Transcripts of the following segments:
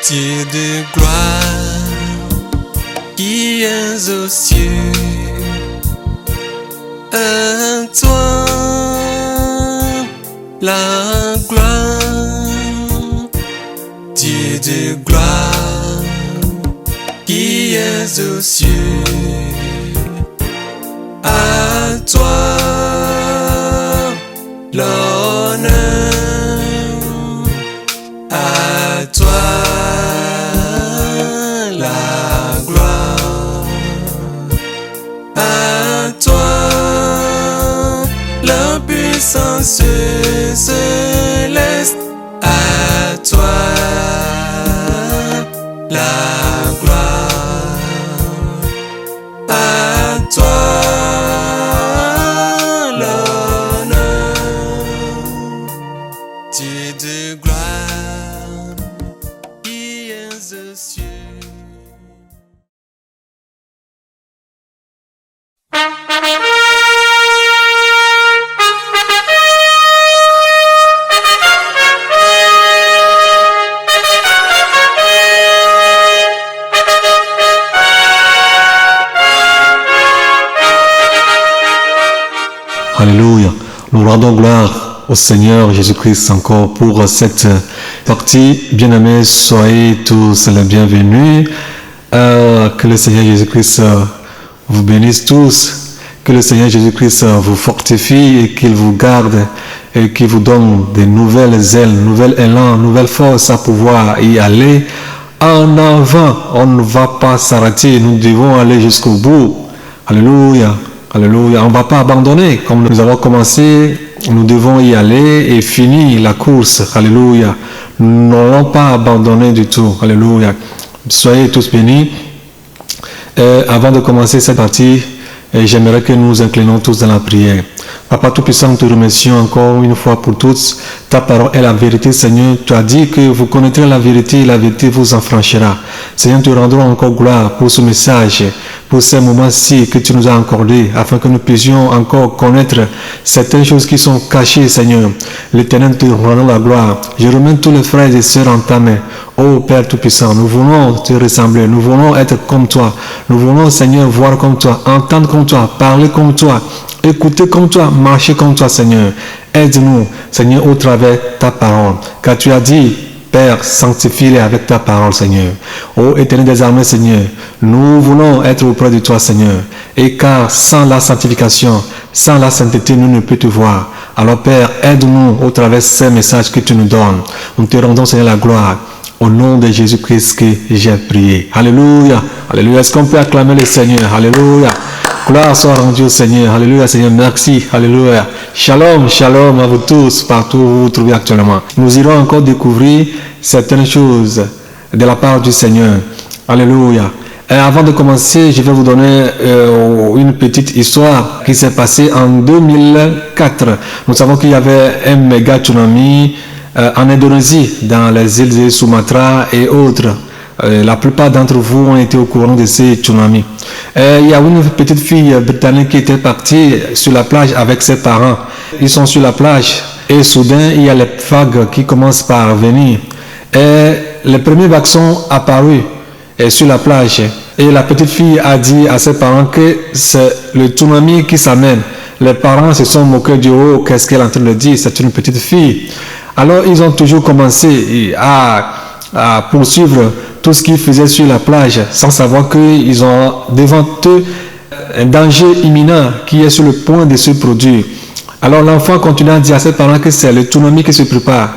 Dieu de gloire qui es aux cieux, à toi la gloire. Dieu de gloire qui es aux cieux, à toi l'honneur, à toi la gloire, à toi la puissance céleste, à toi la gloire, à toi l'honneur. Dieu de gloire qui es aux cieux. Alléluia. Nous rendons gloire au Seigneur Jésus-Christ encore pour cette partie. Bien-aimés, soyez tous les bienvenus. Que le Seigneur Jésus-Christ vous bénisse tous. Que le Seigneur Jésus-Christ vous fortifie et qu'il vous garde et qu'il vous donne de nouvelles ailes, nouvel élan, nouvelle force à pouvoir y aller en avant. On ne va pas s'arrêter. Nous devons aller jusqu'au bout. Alléluia. Alléluia. On ne va pas abandonner. Comme nous avons commencé, nous devons y aller et finir la course. Alléluia. Nous n'allons pas abandonner du tout. Alléluia. Soyez tous bénis. Avant de commencer cette partie, j'aimerais que nous nous inclinions tous dans la prière. Papa Tout-Puissant, nous te remercions encore une fois pour toutes. Ta parole est la vérité, Seigneur. Tu as dit que vous connaîtrez la vérité et la vérité vous affranchira. Seigneur, te rendrons encore gloire pour ce message, pour ces moments-ci que tu nous as accordés, afin que nous puissions encore connaître certaines choses qui sont cachées, Seigneur. L'Éternel, te rendons la gloire. Je remets tous les frères et sœurs en ta main. Ô Père Tout-Puissant, nous voulons te ressembler, nous voulons être comme toi. Nous voulons, Seigneur, voir comme toi, entendre comme toi, parler comme toi, écouter comme toi, marcher comme toi, Seigneur. Aide-nous, Seigneur, au travers de ta parole. Car tu as dit, Père, sanctifie-les avec ta parole, Seigneur. Ô Éternel des armées, Seigneur, nous voulons être auprès de toi, Seigneur. Et car sans la sanctification, sans la sainteté, nous ne pouvons te voir. Alors, Père, aide-nous au travers de ces messages que tu nous donnes. Nous te rendons, Seigneur, la gloire. Au nom de Jésus-Christ que j'ai prié. Alléluia. Alléluia. Est-ce qu'on peut acclamer le Seigneur? Alléluia. Gloire soit rendue au Seigneur. Alléluia, Seigneur. Merci. Alléluia. Shalom, shalom à vous tous, partout où vous vous trouvez actuellement. Nous irons encore découvrir certaines choses de la part du Seigneur. Alléluia. Et avant de commencer, je vais vous donner une petite histoire qui s'est passée en 2004. Nous savons qu'il y avait un méga tsunami en Indonésie, dans les îles de Sumatra et autres. La plupart d'entre vous ont été au courant de ces tsunamis. Il y a une petite fille britannique qui était partie sur la plage avec ses parents. Ils sont sur la plage et soudain, il y a les vagues qui commencent par venir. Et les premiers vagues sont apparus sur la plage. Et la petite fille a dit à ses parents que c'est le tsunami qui s'amène. Les parents se sont moqués du haut. Qu'est-ce qu'elle est en train de dire? C'est une petite fille. Alors, ils ont toujours commencé à poursuivre tout ce qu'ils faisaient sur la plage, sans savoir qu'ils ont devant eux un danger imminent qui est sur le point de se produire. Alors, l'enfant continue à dire à ses parents que c'est le tsunami qui se prépare.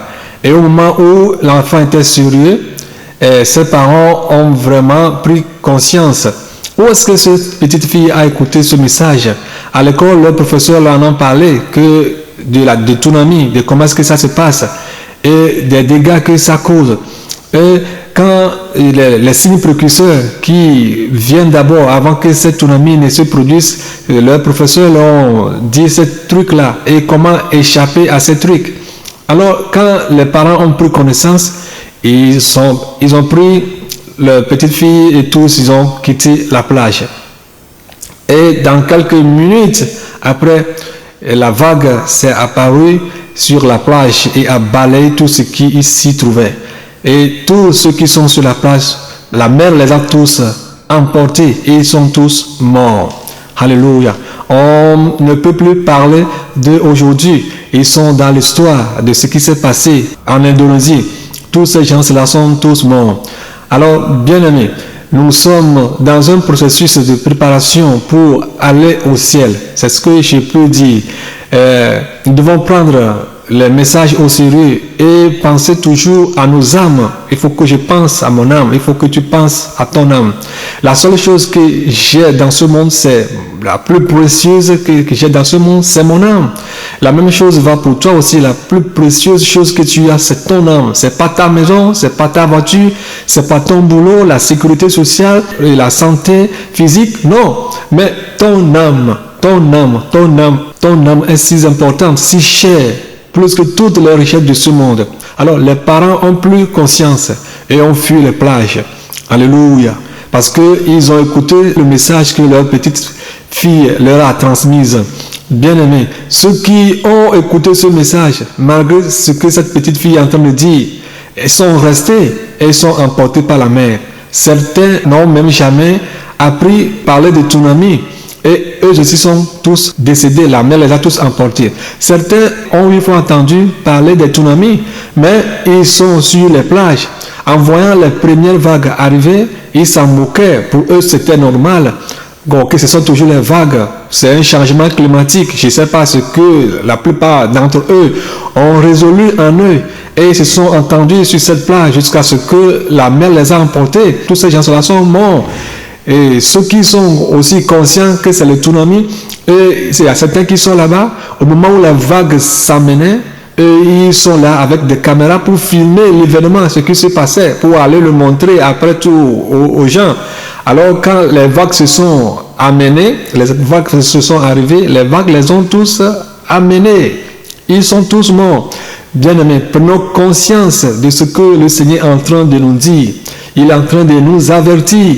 Et au moment où l'enfant était sérieux, ses parents ont vraiment pris conscience. Où est-ce que cette petite fille a écouté ce message? À l'école, le professeur leur en a parlé que de tsunami, de comment est-ce que ça se passe et des dégâts que ça cause. Et quand les signes précurseurs qui viennent d'abord avant que ce tsunami ne se produise, leurs professeurs leur ont dit ce truc-là et comment échapper à ces trucs. Alors, quand les parents ont pris connaissance, ils ont pris leur petite fille et tous, ils ont quitté la plage. Et dans quelques minutes après, la vague s'est apparue sur la plage et a balayé tout ce qui s'y trouvait. Et tous ceux qui sont sur la plage, la mer les a tous emportés et ils sont tous morts. Alléluia. On ne peut plus parler d'eux aujourd'hui. Ils sont dans l'histoire de ce qui s'est passé en Indonésie. Tous ces gens-là sont tous morts. Alors, bien-aimés, nous sommes dans un processus de préparation pour aller au ciel. C'est ce que je peux dire. Nous devons prendre les messages au sérieux et penser toujours à nos âmes. Il faut que je pense à mon âme. Il faut que tu penses à ton âme. La seule chose que j'ai dans ce monde, c'est la plus précieuse que j'ai dans ce monde, c'est mon âme. La même chose va pour toi aussi. La plus précieuse chose que tu as, c'est ton âme. C'est pas ta maison, c'est pas ta voiture, c'est pas ton boulot, la sécurité sociale et la santé physique. Non, mais ton âme, ton âme, ton âme, ton âme est si importante, si chère, plus que toutes les richesses de ce monde. Alors les parents ont plus conscience et ont fui les plages. Alléluia. Parce qu'ils ont écouté le message que leur petite fille leur a transmis. Bien-aimés, ceux qui ont écouté ce message, malgré ce que cette petite fille est en train de dire, ils sont restés et ils sont emportés par la mer. Certains n'ont même jamais appris à parler de tsunami. Et eux aussi sont tous décédés, la mer les a tous emportés. Certains ont une fois entendu parler des tsunamis, mais ils sont sur les plages. En voyant les premières vagues arriver, ils s'en moquaient. Pour eux, c'était normal. Que ce sont toujours les vagues. C'est un changement climatique. Je ne sais pas ce que la plupart d'entre eux ont résolu en eux. Et ils se sont entendus sur cette plage jusqu'à ce que la mer les a emportés. Tous ces gens-là sont morts. Et ceux qui sont aussi conscients que c'est le tsunami, et il y a certains qui sont là-bas, au moment où la vague s'amenait, ils sont là avec des caméras pour filmer l'événement, ce qui se passait, pour aller le montrer après tout aux gens. Alors quand les vagues se sont amenées, les vagues se sont arrivées, les vagues les ont tous amenés. Ils sont tous morts. Bien-aimés, prenons conscience de ce que le Seigneur est en train de nous dire. Il est en train de nous avertir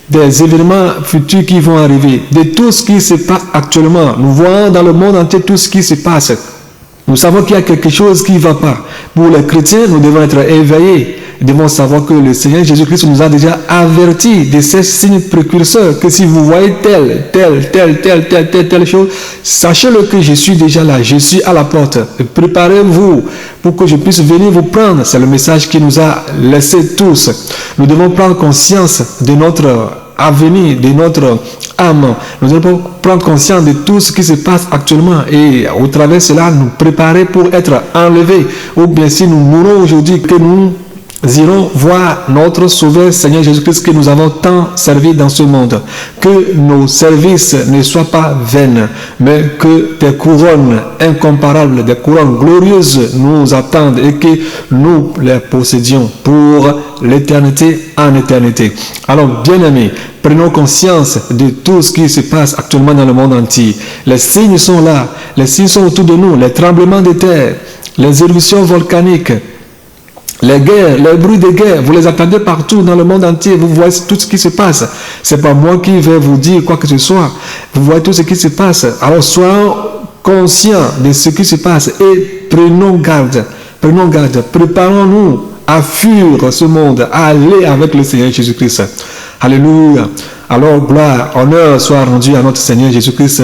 des événements futurs qui vont arriver, de tout ce qui se passe actuellement. Nous voyons dans le monde entier tout ce qui se passe. Nous savons qu'il y a quelque chose qui ne va pas. Pour les chrétiens, nous devons être éveillés. Nous devons savoir que le Seigneur Jésus-Christ nous a déjà avertis de ces signes précurseurs, que si vous voyez telle chose, sachez-le que je suis déjà là, je suis à la porte. Préparez-vous pour que je puisse venir vous prendre. C'est le message qu'il nous a laissé tous. Nous devons prendre conscience de notre avenir, de notre âme. Nous devons prendre conscience de tout ce qui se passe actuellement et au travers de cela, nous préparer pour être enlevés. Ou bien si nous mourons aujourd'hui, que nous irons voir notre Sauveur Seigneur Jésus-Christ que nous avons tant servi dans ce monde. Que nos services ne soient pas vains, mais que des couronnes incomparables, des couronnes glorieuses nous attendent et que nous les possédions pour l'éternité en éternité. Alors, bien-aimés, prenons conscience de tout ce qui se passe actuellement dans le monde entier. Les signes sont là, les signes sont autour de nous, les tremblements de terre, les éruptions volcaniques, les guerres, les bruits de guerre, vous les entendez partout dans le monde entier, vous voyez tout ce qui se passe. C'est pas moi qui vais vous dire quoi que ce soit. Vous voyez tout ce qui se passe. Alors soyons conscients de ce qui se passe et prenons garde. Prenons garde. Préparons-nous à fuir ce monde, à aller avec le Seigneur Jésus-Christ. Alléluia. Alors, gloire, honneur soit rendu à notre Seigneur Jésus-Christ,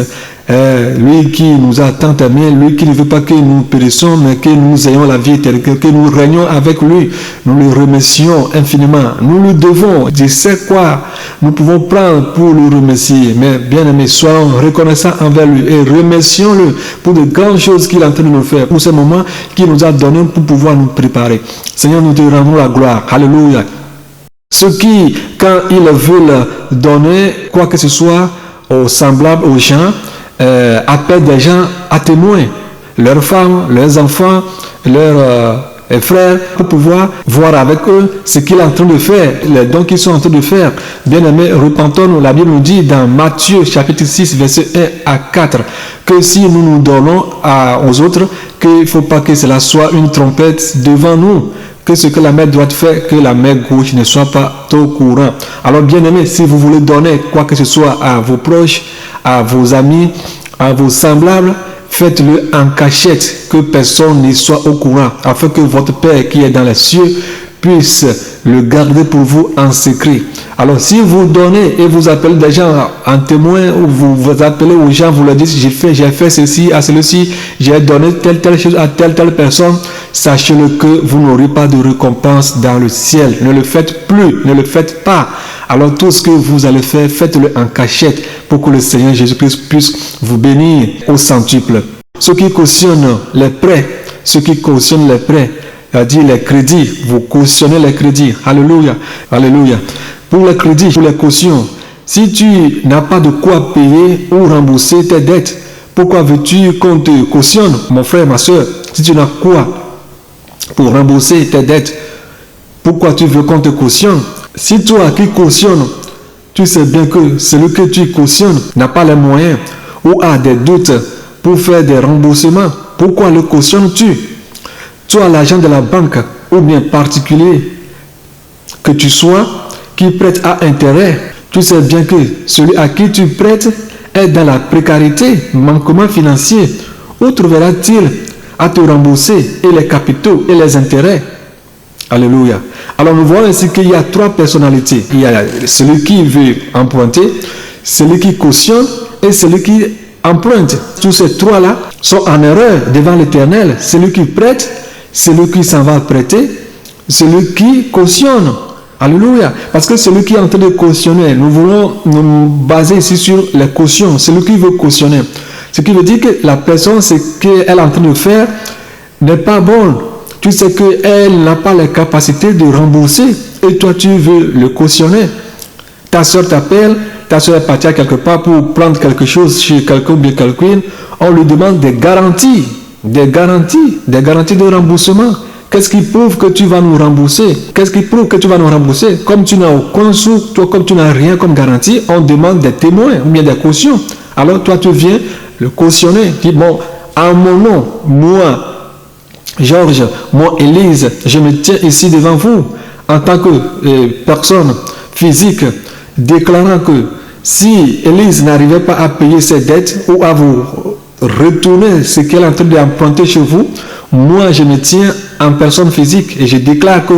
lui qui nous a tant aimés, lui qui ne veut pas que nous périssions, mais que nous ayons la vie éternelle, que nous régnons avec lui. Nous le remercions infiniment. Nous lui devons. Je sais quoi nous pouvons prendre pour le remercier. Mais bien aimés, soyons reconnaissants envers lui et remercions-le pour de grandes choses qu'il est en train de nous faire, pour ces moments qu'il nous a donnés pour pouvoir nous préparer. Seigneur, nous te rendons la gloire. Alléluia. Ceux qui, quand ils veulent donner quoi que ce soit aux semblables, aux gens, appellent des gens à témoins, leurs femmes, leurs enfants, leurs frères, pour pouvoir voir avec eux ce qu'il est en train de faire, les dons qu'ils sont en train de faire. Bien-aimés, repentons-nous. La Bible nous dit dans Matthieu chapitre 6, verset 1 à 4, que si nous nous donnons aux autres, qu'il ne faut pas que cela soit une trompette devant nous, que ce que la main droite fait, que la main gauche ne soit pas au courant. Alors bien aimé, si vous voulez donner quoi que ce soit à vos proches, à vos amis, à vos semblables, faites-le en cachette, que personne ne soit au courant, afin que votre Père qui est dans les cieux puisse le garder pour vous en secret. Alors si vous donnez et vous appelez des gens en témoin, ou vous appelez aux gens, vous leur dites j'ai fait ceci à celui-ci, j'ai donné telle chose à telle personne, sachez-le que vous n'aurez pas de récompense dans le ciel. Ne le faites plus, ne le faites pas. Alors tout ce que vous allez faire, faites-le en cachette pour que le Seigneur Jésus-Christ puisse vous bénir au centuple. Ceux qui cautionnent les prêts, c'est-à-dire les crédits, vous cautionnez les crédits. Alléluia, alléluia. Pour les crédits, pour les cautions, si tu n'as pas de quoi payer ou rembourser tes dettes, pourquoi veux-tu qu'on te cautionne, mon frère, ma soeur? Si tu n'as quoi pour rembourser tes dettes, pourquoi tu veux qu'on te cautionne? Si toi qui cautionnes, tu sais bien que celui que tu cautionnes n'a pas les moyens ou a des doutes pour faire des remboursements, pourquoi le cautionnes-tu? Tu as l'argent de la banque ou bien particulier que tu sois qui prête à intérêt, tu sais bien que celui à qui tu prêtes est dans la précarité, manquement financier. Où trouvera-t-il à te rembourser et les capitaux et les intérêts? Alléluia. Alors nous voyons ici qu'il y a trois personnalités. Il y a celui qui veut emprunter, celui qui cautionne et celui qui emprunte. Tous ces trois-là sont en erreur devant l'Éternel. Celui qui prête, celui qui s'en va prêter, celui qui cautionne. Alléluia. Parce que celui qui est en train de cautionner, nous voulons nous baser ici sur les cautions. Celui qui veut cautionner. Ce qui veut dire que la personne, ce qu'elle est en train de faire n'est pas bon. Tu sais qu'elle n'a pas la capacité de rembourser et toi tu veux le cautionner. Ta soeur t'appelle, ta soeur est partie quelque part pour prendre quelque chose chez quelqu'un ou bien quelqu'un, on lui demande des garanties de remboursement. Qu'est-ce qui prouve que tu vas nous rembourser? Qu'est-ce qui prouve que tu vas nous rembourser? Comme tu n'as aucun sou, toi comme tu n'as rien comme garantie, on demande des témoins ou bien des cautions. Alors toi tu viens le cautionner. Tu dis bon, en mon nom, moi, Georges, moi, Élise, je me tiens ici devant vous en tant que personne physique, déclarant que si Élise n'arrivait pas à payer ses dettes ou à vous retourner ce qu'elle est en train d'emprunter chez vous, moi, je me tiens en personne physique et je déclare que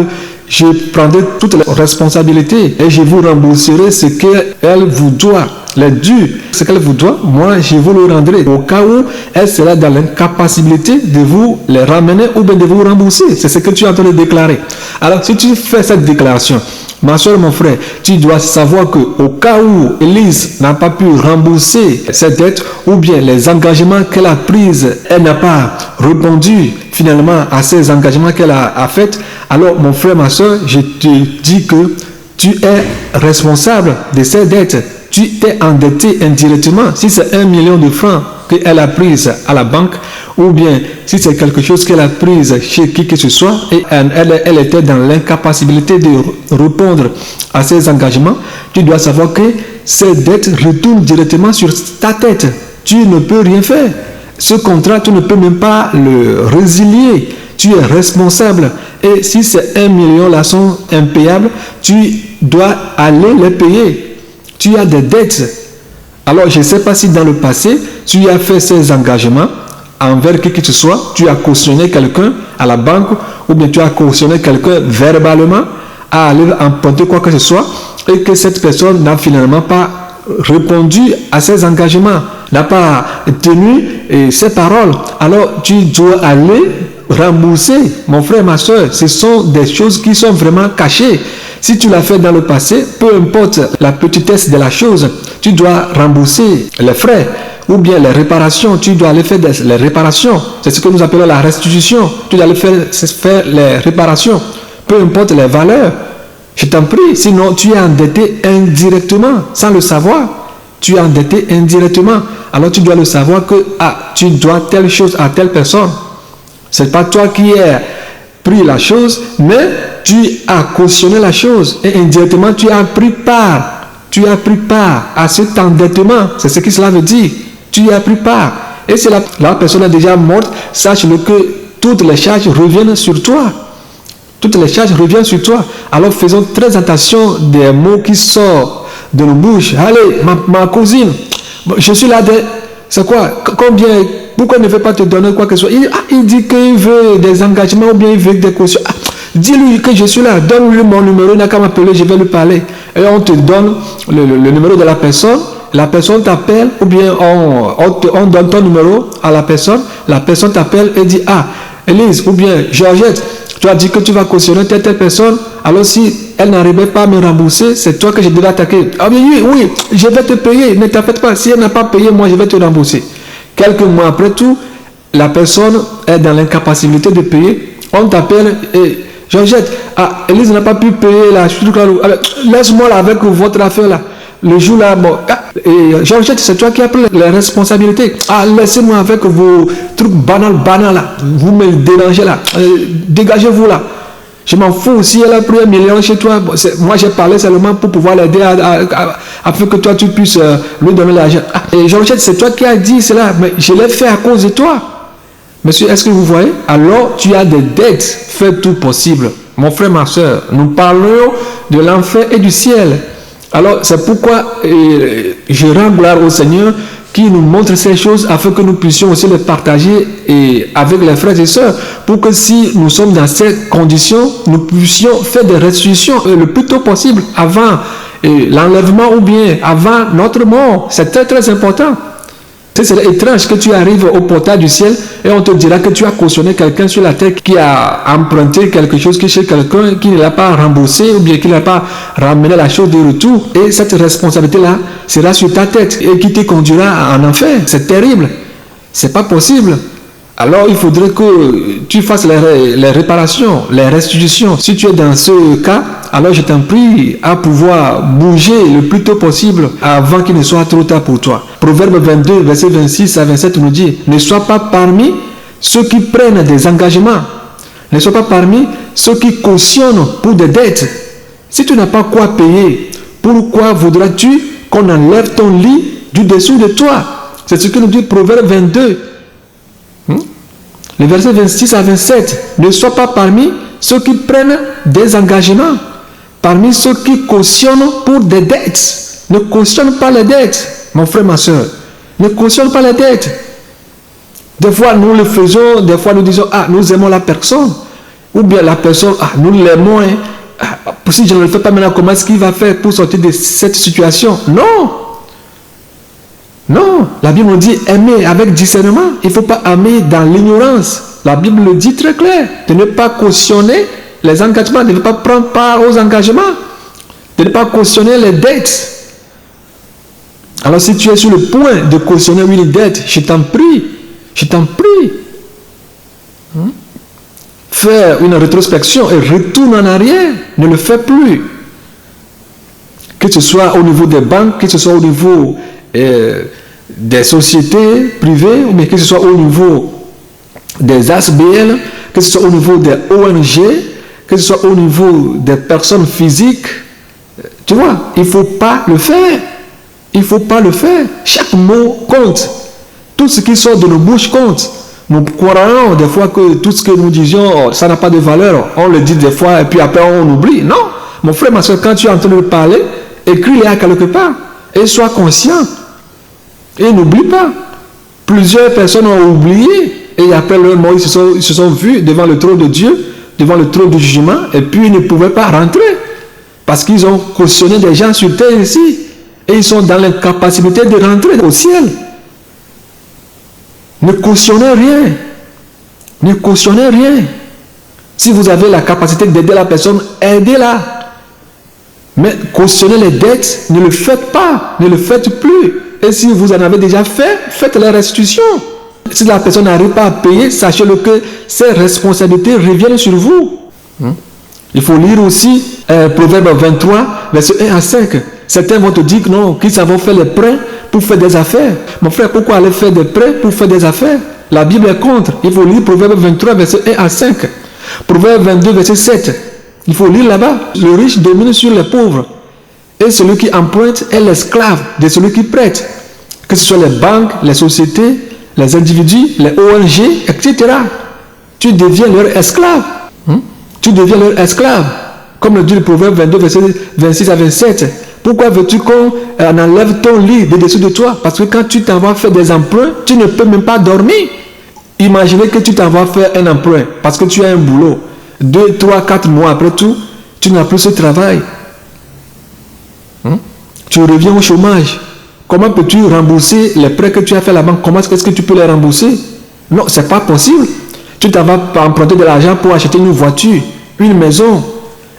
je prendrai toutes les responsabilités et je vous rembourserai ce qu'elle vous doit. Les dus, ce qu'elle vous doit, moi je vous le rendrai au cas où elle sera dans l'incapacité de vous les ramener ou bien de vous rembourser. C'est ce que tu es en train de déclarer. Alors si tu fais cette déclaration, ma soeur, mon frère, tu dois savoir que au cas où Élise n'a pas pu rembourser ses dettes ou bien les engagements qu'elle a pris, elle n'a pas répondu finalement à ces engagements qu'elle a faits, alors mon frère, ma soeur, je te dis que tu es responsable de ces dettes. Tu t'es endetté indirectement. Si c'est 1 million de francs qu'elle a pris à la banque, ou bien si c'est quelque chose qu'elle a pris chez qui que ce soit, et elle était dans l'incapacité de répondre à ses engagements, tu dois savoir que ces dettes retournent directement sur ta tête. Tu ne peux rien faire. Ce contrat, tu ne peux même pas le résilier. Tu es responsable. Et si ces 1 million là sont impayables, tu dois aller les payer. Tu as des dettes. Alors, je ne sais pas si dans le passé, tu as fait ces engagements envers qui que ce soit, tu as cautionné quelqu'un à la banque, ou bien tu as cautionné quelqu'un verbalement à aller emprunter quoi que ce soit, et que cette personne n'a finalement pas répondu à ses engagements, n'a pas tenu ses paroles. Alors, tu dois aller rembourser, mon frère, ma soeur. Ce sont des choses qui sont vraiment cachées. Si tu l'as fait dans le passé, peu importe la petitesse de la chose, tu dois rembourser les frais ou bien les réparations. Tu dois aller faire les réparations. C'est ce que nous appelons la restitution. Tu dois aller faire les réparations, peu importe les valeurs. Je t'en prie, sinon tu es endetté indirectement, sans le savoir. Tu es endetté indirectement. Alors tu dois le savoir que tu dois telle chose à telle personne. Ce n'est pas toi qui as pris la chose, mais tu as cautionné la chose et indirectement tu as pris part. Tu as pris part à cet endettement. C'est ce que cela veut dire. Tu y as pris part. Et si la personne est déjà morte, sache-le que toutes les charges reviennent sur toi. Toutes les charges reviennent sur toi. Alors faisons très attention des mots qui sortent de nos bouches. Allez, ma cousine, je suis là. C'est quoi? Combien? Pourquoi il ne veut pas te donner quoi que ce soit? Il dit qu'il veut des engagements ou bien il veut des cautions. Dis-lui que je suis là, donne-lui mon numéro, il n'a qu'à m'appeler, je vais lui parler. Et on te donne le numéro de la personne t'appelle, ou bien on donne ton numéro à la personne t'appelle et dit, ah, Élise, ou bien Georgette, tu as dit que tu vas cautionner telle personne, alors si elle n'arrivait pas à me rembourser, c'est toi que je devais attaquer. Ah oui, je vais te payer, ne t'inquiète pas, si elle n'a pas payé, moi je vais te rembourser. Quelques mois après tout, la personne est dans l'incapacité de payer, on t'appelle et Georgette, ah, Élise n'a pas pu payer la chute, laisse-moi là avec votre affaire là. Le jour là, bon, et Georgette, c'est toi qui as pris les responsabilités. Ah, laissez-moi avec vos trucs banals là. Vous me dérangez là. Dégagez-vous là. Je m'en fous. Si elle a pris 1 million chez toi, bon, moi j'ai parlé seulement pour pouvoir l'aider afin que toi tu puisses lui donner l'argent. Ah, et Georgette, c'est toi qui as dit cela, mais je l'ai fait à cause de toi. Monsieur, est-ce que vous voyez? Alors tu as des dettes. Fais tout possible. Mon frère, ma soeur, nous parlons de l'enfer et du ciel. Alors, c'est pourquoi je rends gloire au Seigneur qui nous montre ces choses afin que nous puissions aussi les partager avec les frères et sœurs pour que si nous sommes dans ces conditions, nous puissions faire des restitutions le plus tôt possible avant l'enlèvement ou bien avant notre mort. C'est très très important. C'est étrange que tu arrives au portail du ciel et on te dira que tu as cautionné quelqu'un sur la terre qui a emprunté quelque chose chez quelqu'un qui ne l'a pas remboursé ou bien qui n'a pas ramené la chose de retour. Et cette responsabilité-là sera sur ta tête et qui te conduira en enfer. C'est terrible. C'est pas possible. Alors il faudrait que tu fasses les réparations, les restitutions. Si tu es dans ce cas, alors je t'en prie à pouvoir bouger le plus tôt possible avant qu'il ne soit trop tard pour toi. Proverbe 22, verset 26 à 27 nous dit, ne sois pas parmi ceux qui prennent des engagements. Ne sois pas parmi ceux qui cautionnent pour des dettes. Si tu n'as pas quoi payer, pourquoi voudras-tu qu'on enlève ton lit du dessous de toi? C'est ce que nous dit Proverbe 22. Les versets 26 à 27. Ne sois pas parmi ceux qui prennent des engagements. Parmi ceux qui cautionnent pour des dettes. Ne cautionne pas les dettes, mon frère, ma soeur. Ne cautionne pas les dettes. Des fois, nous le faisons. Des fois, nous disons, ah, nous aimons la personne. Ou bien la personne, ah, nous l'aimons. Si je ne le fais pas maintenant, comment est-ce qu'il va faire pour sortir de cette situation? Non. Non, la Bible nous dit aimer avec discernement. Il ne faut pas aimer dans l'ignorance. La Bible le dit très clair. De ne pas cautionner les engagements, de ne pas prendre part aux engagements, de ne pas cautionner les dettes. Alors si tu es sur le point de cautionner une dette, je t'en prie, faire une rétrospection et retourne en arrière. Ne le fais plus. Que ce soit au niveau des banques, que ce soit au niveau des sociétés privées, mais que ce soit au niveau des ASBL, que ce soit au niveau des ONG, que ce soit au niveau des personnes physiques. Tu vois, il ne faut pas le faire. Il ne faut pas le faire. Chaque mot compte. Tout ce qui sort de nos bouches compte. Nous croyons des fois que tout ce que nous disions, ça n'a pas de valeur. On le dit des fois et puis après on oublie. Non, mon frère, ma soeur, quand tu es en train de parler, écris-les à quelque part et sois conscient. Et n'oublie pas. Plusieurs personnes ont oublié et après leur mort, ils se sont vus devant le trône de Dieu, devant le trône du jugement, et puis ils ne pouvaient pas rentrer parce qu'ils ont cautionné des gens sur terre ici et ils sont dans l'incapacité de rentrer au ciel. Ne cautionnez rien. Ne cautionnez rien. Si vous avez la capacité d'aider la personne, aidez-la. Mais cautionner les dettes, ne le faites pas. Ne le faites plus. Et si vous en avez déjà fait, faites la restitution. Si la personne n'arrive pas à payer, sachez-le que ces responsabilités reviennent sur vous. Il faut lire aussi Proverbe 23, verset 1 à 5. Certains vont te dire que non, qu'ils savent faire les prêts pour faire des affaires. Mon frère, pourquoi aller faire des prêts pour faire des affaires? La Bible est contre. Il faut lire Proverbe 23, verset 1 à 5. Proverbe 22, verset 7. Il faut lire là-bas. Le riche domine sur les pauvres. Et celui qui emprunte est l'esclave de celui qui prête. Que ce soit les banques, les sociétés, les individus, les ONG, etc. Tu deviens leur esclave. Tu deviens leur esclave. Comme le dit le Proverbe 22, verset 26 à 27. Pourquoi veux-tu qu'on enlève ton lit de dessous de toi? Parce que quand tu t'en vas faire des emprunts, tu ne peux même pas dormir. Imaginez que tu t'en vas faire un emprunt parce que tu as un boulot. 2, 3, 4 mois après tout, tu n'as plus ce travail. Tu reviens au chômage. Comment peux-tu rembourser les prêts que tu as fait à la banque? Comment est-ce que tu peux les rembourser? Non, ce n'est pas possible. Tu t'en vas emprunter de l'argent pour acheter une voiture, une maison.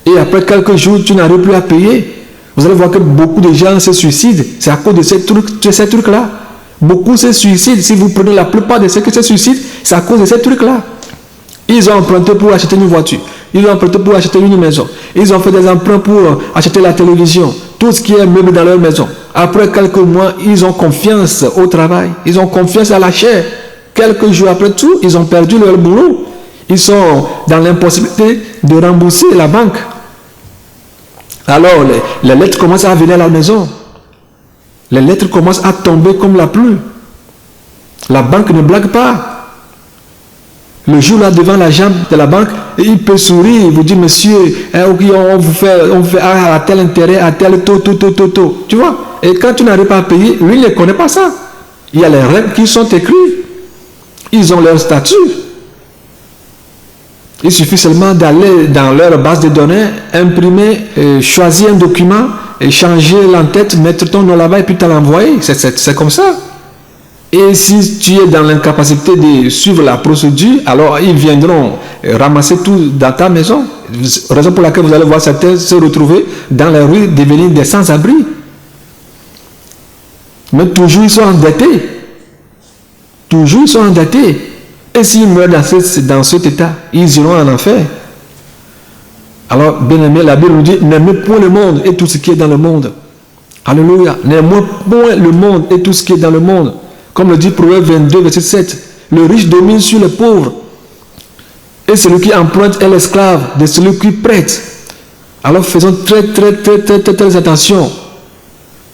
Et après quelques jours, tu n'arrives plus à payer. Vous allez voir que beaucoup de gens se suicident. C'est à cause de ces trucs-là. Beaucoup se suicident. Si vous prenez la plupart de ceux qui se suicident, c'est à cause de ces trucs-là. Ils ont emprunté pour acheter une voiture. Ils ont emprunté pour acheter une maison. Ils ont fait des emprunts pour acheter la télévision. Tout ce qui est meuble dans leur maison. Après quelques mois, ils ont confiance au travail. Ils ont confiance à la chair. Quelques jours après tout, ils ont perdu leur boulot. Ils sont dans l'impossibilité de rembourser la banque. Alors, les lettres commencent à venir à la maison. Les lettres commencent à tomber comme la pluie. La banque ne blague pas. Le jour là, devant la jambe de la banque, il peut sourire, il vous dit, monsieur, on vous fait à tel intérêt, à tel taux. Tu vois? Et quand tu n'arrives pas à payer, lui, il ne connaît pas ça. Il y a les règles qui sont écrites. Ils ont leur statut. Il suffit seulement d'aller dans leur base de données, imprimer, choisir un document, et changer l'entête, mettre ton nom là-bas et puis te l'envoyer. C'est comme ça. Et si tu es dans l'incapacité de suivre la procédure, alors ils viendront ramasser tout dans ta maison. Raison pour laquelle vous allez voir certains se retrouver dans les rues, devenir des sans-abri. Mais toujours ils sont endettés. Toujours ils sont endettés. Et s'ils meurent dans cet état, ils iront en enfer. Alors, bien aimé, la Bible nous dit, n'aimez point le monde et tout ce qui est dans le monde. Alléluia. N'aimez point le monde et tout ce qui est dans le monde. Comme le dit Proverbe 22, verset 7. Le riche domine sur le pauvre. Et celui qui emprunte est l'esclave de celui qui prête. Alors faisons très attention.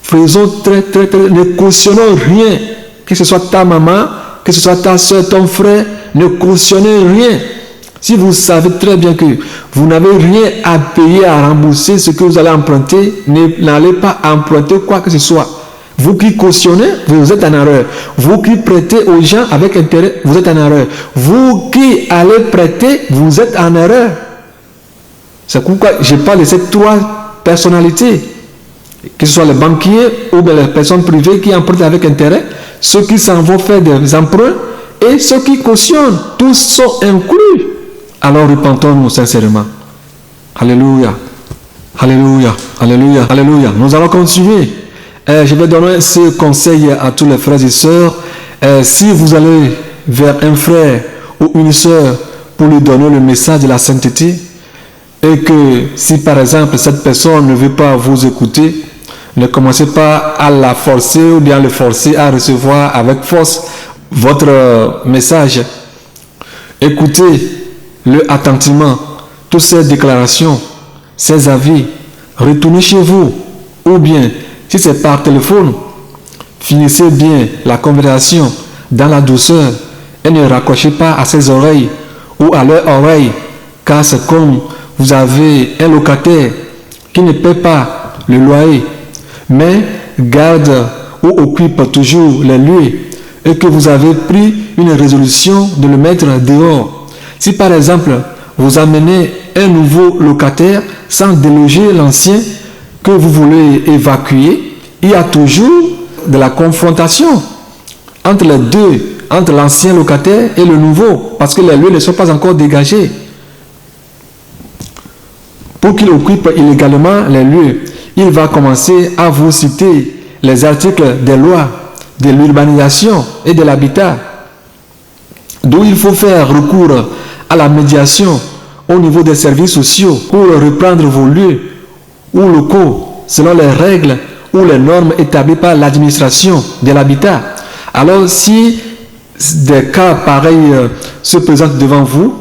Faisons ne cautionnons rien. Que ce soit ta maman, que ce soit ta soeur, ton frère, ne cautionnez rien. Si vous savez très bien que vous n'avez rien à payer, à rembourser ce que vous allez emprunter, n'allez pas emprunter quoi que ce soit. Vous qui cautionnez, vous êtes en erreur. Vous qui prêtez aux gens avec intérêt, vous êtes en erreur. Vous qui allez prêter, vous êtes en erreur. C'est pourquoi je parle de ces trois personnalités. Que ce soit les banquiers ou bien les personnes privées qui empruntent avec intérêt, ceux qui s'en vont faire des emprunts et ceux qui cautionnent. Tous sont inclus. Alors repentons-nous sincèrement. Alléluia. Alléluia. Alléluia. Alléluia. Nous allons continuer. Je vais donner ce conseil à tous les frères et sœurs. Si vous allez vers un frère ou une sœur pour lui donner le message de la sainteté, et que si par exemple cette personne ne veut pas vous écouter, ne commencez pas à la forcer ou bien le forcer à recevoir avec force votre message. Écoutez-le attentivement, toutes ces déclarations, ces avis, retournez chez vous, ou bien si c'est par téléphone, finissez bien la conversation dans la douceur et ne raccrochez pas à ses oreilles ou à leurs oreilles, car c'est comme vous avez un locataire qui ne paie pas le loyer, mais garde ou occupe toujours les lieux et que vous avez pris une résolution de le mettre dehors. Si par exemple, vous amenez un nouveau locataire sans déloger l'ancien que vous voulez évacuer, il y a toujours de la confrontation entre les deux, entre l'ancien locataire et le nouveau, parce que les lieux ne sont pas encore dégagés. Pour qu'il occupe illégalement les lieux, il va commencer à vous citer les articles des lois, de l'urbanisation et de l'habitat, d'où il faut faire recours à la médiation au niveau des services sociaux pour reprendre vos lieux ou locaux selon les règles ou les normes établies par l'administration de l'habitat. Alors si des cas pareils se présentent devant vous,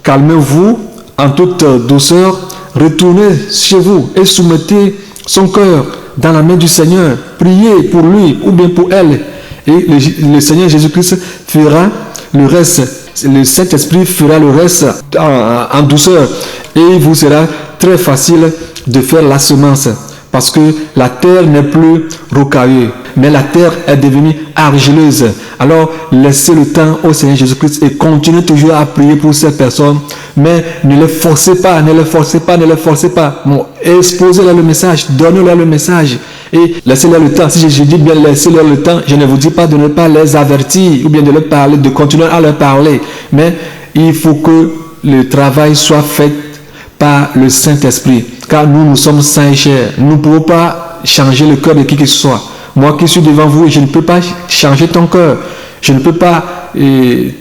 calmez-vous en toute douceur, retournez chez vous et soumettez son cœur dans la main du Seigneur. Priez pour lui ou bien pour elle. Et le Seigneur Jésus-Christ fera le reste. Le Saint-Esprit fera le reste en douceur. Et il vous sera très facile de faire la semence. Parce que la terre n'est plus rocailleuse. mais la terre est devenue argileuse. Alors, laissez le temps au Seigneur Jésus-Christ et continuez toujours à prier pour ces personnes, mais ne les forcez pas, ne les forcez pas, ne les forcez pas. Bon, exposez-leur le message, donnez-leur le message et laissez-leur le temps. Si je dis bien laissez-leur le temps, je ne vous dis pas de ne pas les avertir ou bien de leur parler, de continuer à leur parler, mais il faut que le travail soit fait par le Saint-Esprit, car nous sommes saints et chers. Nous ne pouvons pas changer le cœur de qui que ce soit. Moi qui suis devant vous, je ne peux pas changer ton cœur. Je ne peux pas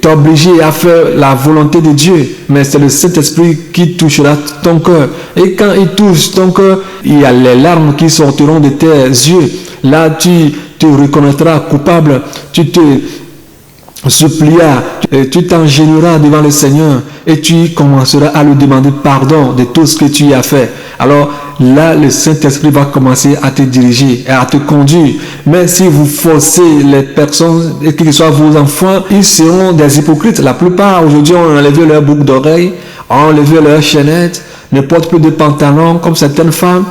t'obliger à faire la volonté de Dieu, mais c'est le Saint-Esprit qui touchera ton cœur. Et quand il touche ton cœur, il y a les larmes qui sortiront de tes yeux. Là, tu te reconnaîtras coupable, tu te supplieras, tu t'engénieras devant le Seigneur et tu commenceras à lui demander pardon de tout ce que tu as fait. Alors là, le Saint-Esprit va commencer à te diriger et à te conduire. Mais si vous forcez les personnes, et qu'ils soient vos enfants, ils seront des hypocrites. La plupart aujourd'hui ont enlevé leur boucle d'oreille, ont enlevé leurs chaînettes, ne portent plus de pantalons comme certaines femmes,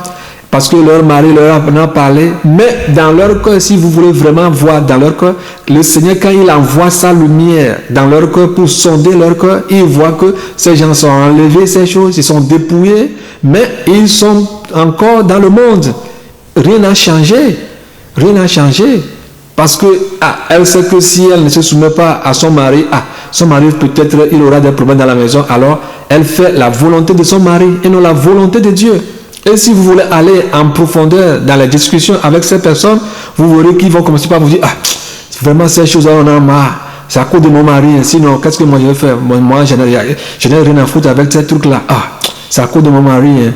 parce que leur mari leur a parlé. Mais dans leur cœur, si vous voulez vraiment voir dans leur cœur, le Seigneur, quand il envoie sa lumière dans leur cœur pour sonder leur cœur, il voit que ces gens sont enlevés, ces choses, ils sont dépouillés, mais ils sont encore dans le monde. Rien n'a changé. Rien n'a changé. Parce que elle sait que si elle ne se soumet pas à son mari, son mari peut-être il aura des problèmes dans la maison, alors elle fait la volonté de son mari et non la volonté de Dieu. Et si vous voulez aller en profondeur dans la discussion avec ces personnes, vous verrez qu'ils vont commencer par vous dire vraiment ces choses-là on en a marre. C'est à cause de mon mari, sinon qu'est-ce que moi je vais faire? Moi je n'ai rien à foutre avec ces trucs-là. C'est à cause de mon mari.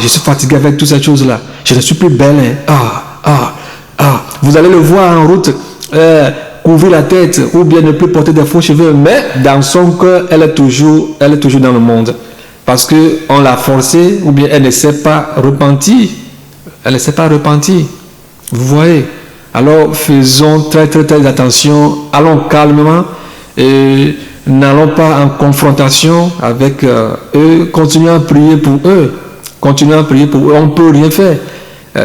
Je suis fatigué avec toutes ces choses-là. Je ne suis plus belle. Vous allez le voir en route, couvrir la tête ou bien ne plus porter des faux cheveux, mais dans son cœur, elle est toujours dans le monde. Parce qu'on l'a forcée ou bien elle ne s'est pas repentie. Elle ne s'est pas repentie. Vous voyez? Alors faisons très attention. Allons calmement et n'allons pas en confrontation avec eux. Continuons à prier pour eux. Continuons à prier pour eux. On ne peut rien faire.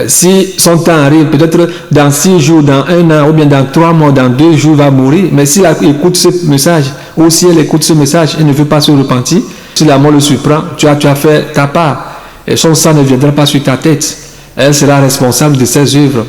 Si son temps arrive, peut-être dans 6 jours, dans 1 an, ou bien dans 3 mois, dans 2 jours, il va mourir. Mais s'il écoute ce message, ou si elle écoute ce message et ne veut pas se repentir, si la mort le surprend, tu as fait ta part. Et son sang ne viendra pas sur ta tête. Elle sera responsable de ses œuvres.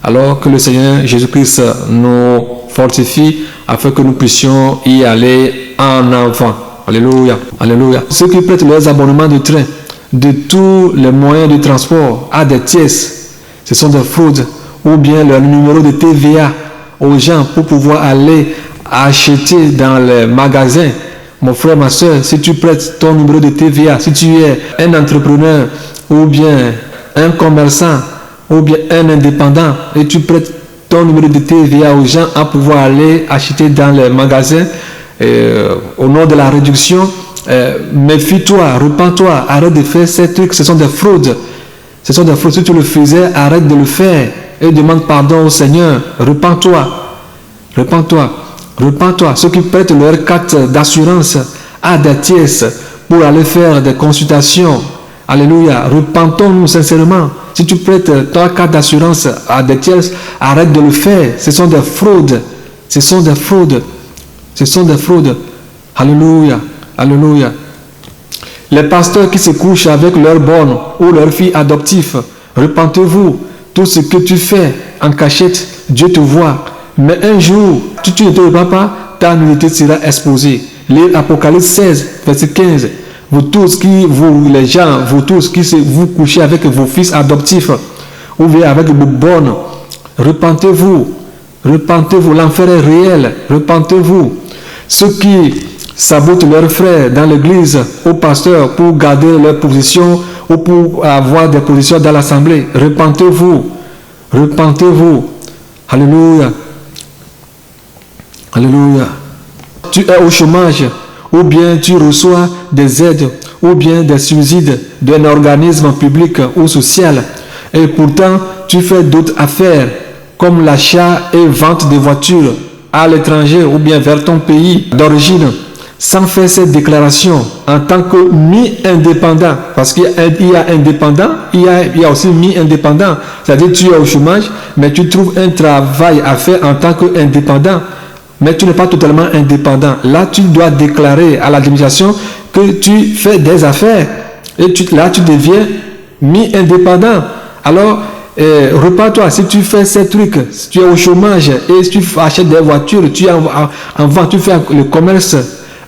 Alors que le Seigneur Jésus-Christ nous fortifie afin que nous puissions y aller en avant. Alléluia. Alléluia. Ceux qui prêtent leurs abonnements de train, de tous les moyens de transport à des tiers, ce sont des fraudes, ou bien leur numéro de TVA aux gens pour pouvoir aller acheter dans les magasins. Mon frère, ma soeur, si tu prêtes ton numéro de TVA, si tu es un entrepreneur ou bien un commerçant ou bien un indépendant et tu prêtes ton numéro de TVA aux gens à pouvoir aller acheter dans les magasins au nom de la réduction, méfie-toi, repens-toi, arrête de faire ces trucs, ce sont des fraudes. Ce sont des fraudes. Si tu le faisais, arrête de le faire et demande pardon au Seigneur. Repens-toi. Repens-toi. Repens-toi. Ceux qui prêtent leur carte d'assurance à des tierces pour aller faire des consultations. Alléluia. Repentons-nous sincèrement. Si tu prêtes ta carte d'assurance à des tierces, arrête de le faire. Ce sont des fraudes. Ce sont des fraudes. Ce sont des fraudes. Alléluia. Alléluia. Les pasteurs qui se couchent avec leurs bonnes ou leurs filles adoptives, repentez-vous. Tout ce que tu fais en cachette, Dieu te voit. Mais un jour, tu ne te repens pas, ta nudité sera exposée. Lire Apocalypse 16, verset 15. Vous tous les gens, vous tous qui vous couchez avec vos fils adoptifs, ou bien avec vos bonnes, repentez-vous. Repentez-vous, l'enfer est réel. Repentez-vous. Ceux qui sabotent leurs frères dans l'église, aux pasteurs, pour garder leur position ou pour avoir des positions dans l'assemblée, repentez-vous. Repentez-vous. Alléluia. Alléluia. Tu es au chômage, ou bien tu reçois des aides, ou bien des subsides d'un organisme public ou social, et pourtant tu fais d'autres affaires, comme l'achat et vente de voitures à l'étranger ou bien vers ton pays d'origine. sans faire cette déclaration en tant que mi-indépendant, parce qu'il y a indépendant, il y a aussi mi-indépendant, c'est-à-dire tu es au chômage, mais tu trouves un travail à faire en tant qu'indépendant, mais tu n'es pas totalement indépendant. Là, tu dois déclarer à l'administration que tu fais des affaires, et là, tu deviens mi-indépendant. Alors, repars-toi, si tu fais ces trucs, si tu es au chômage et si tu achètes des voitures, tu es en vente, tu fais le commerce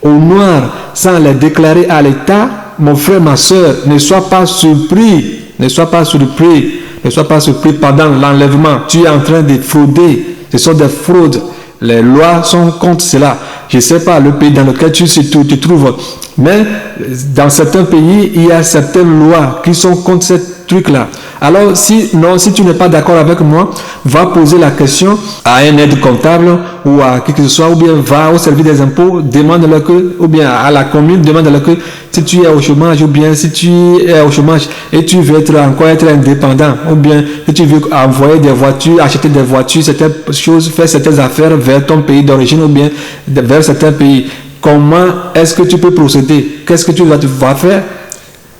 au noir sans les déclarer à l'État, mon frère, ma soeur, ne sois pas surpris, ne sois pas surpris, ne sois pas surpris pendant l'enlèvement. Tu es en train de frauder, ce sont des fraudes. Les lois sont contre cela. Je ne sais pas le pays dans lequel tu te trouves, mais dans certains pays, il y a certaines lois qui sont contre ce truc-là. Alors, si tu n'es pas d'accord avec moi, va poser la question à un aide comptable ou à qui que ce soit, ou bien va au service des impôts, demande-leur que, ou bien à la commune, demande-leur que si tu es au chômage, ou bien si tu es au chômage et tu veux être indépendant, ou bien si tu veux envoyer des voitures, acheter des voitures, certaines choses, faire certaines affaires vers ton pays d'origine ou bien vers certains pays. Comment est-ce que tu peux procéder? Qu'est-ce que tu vas faire?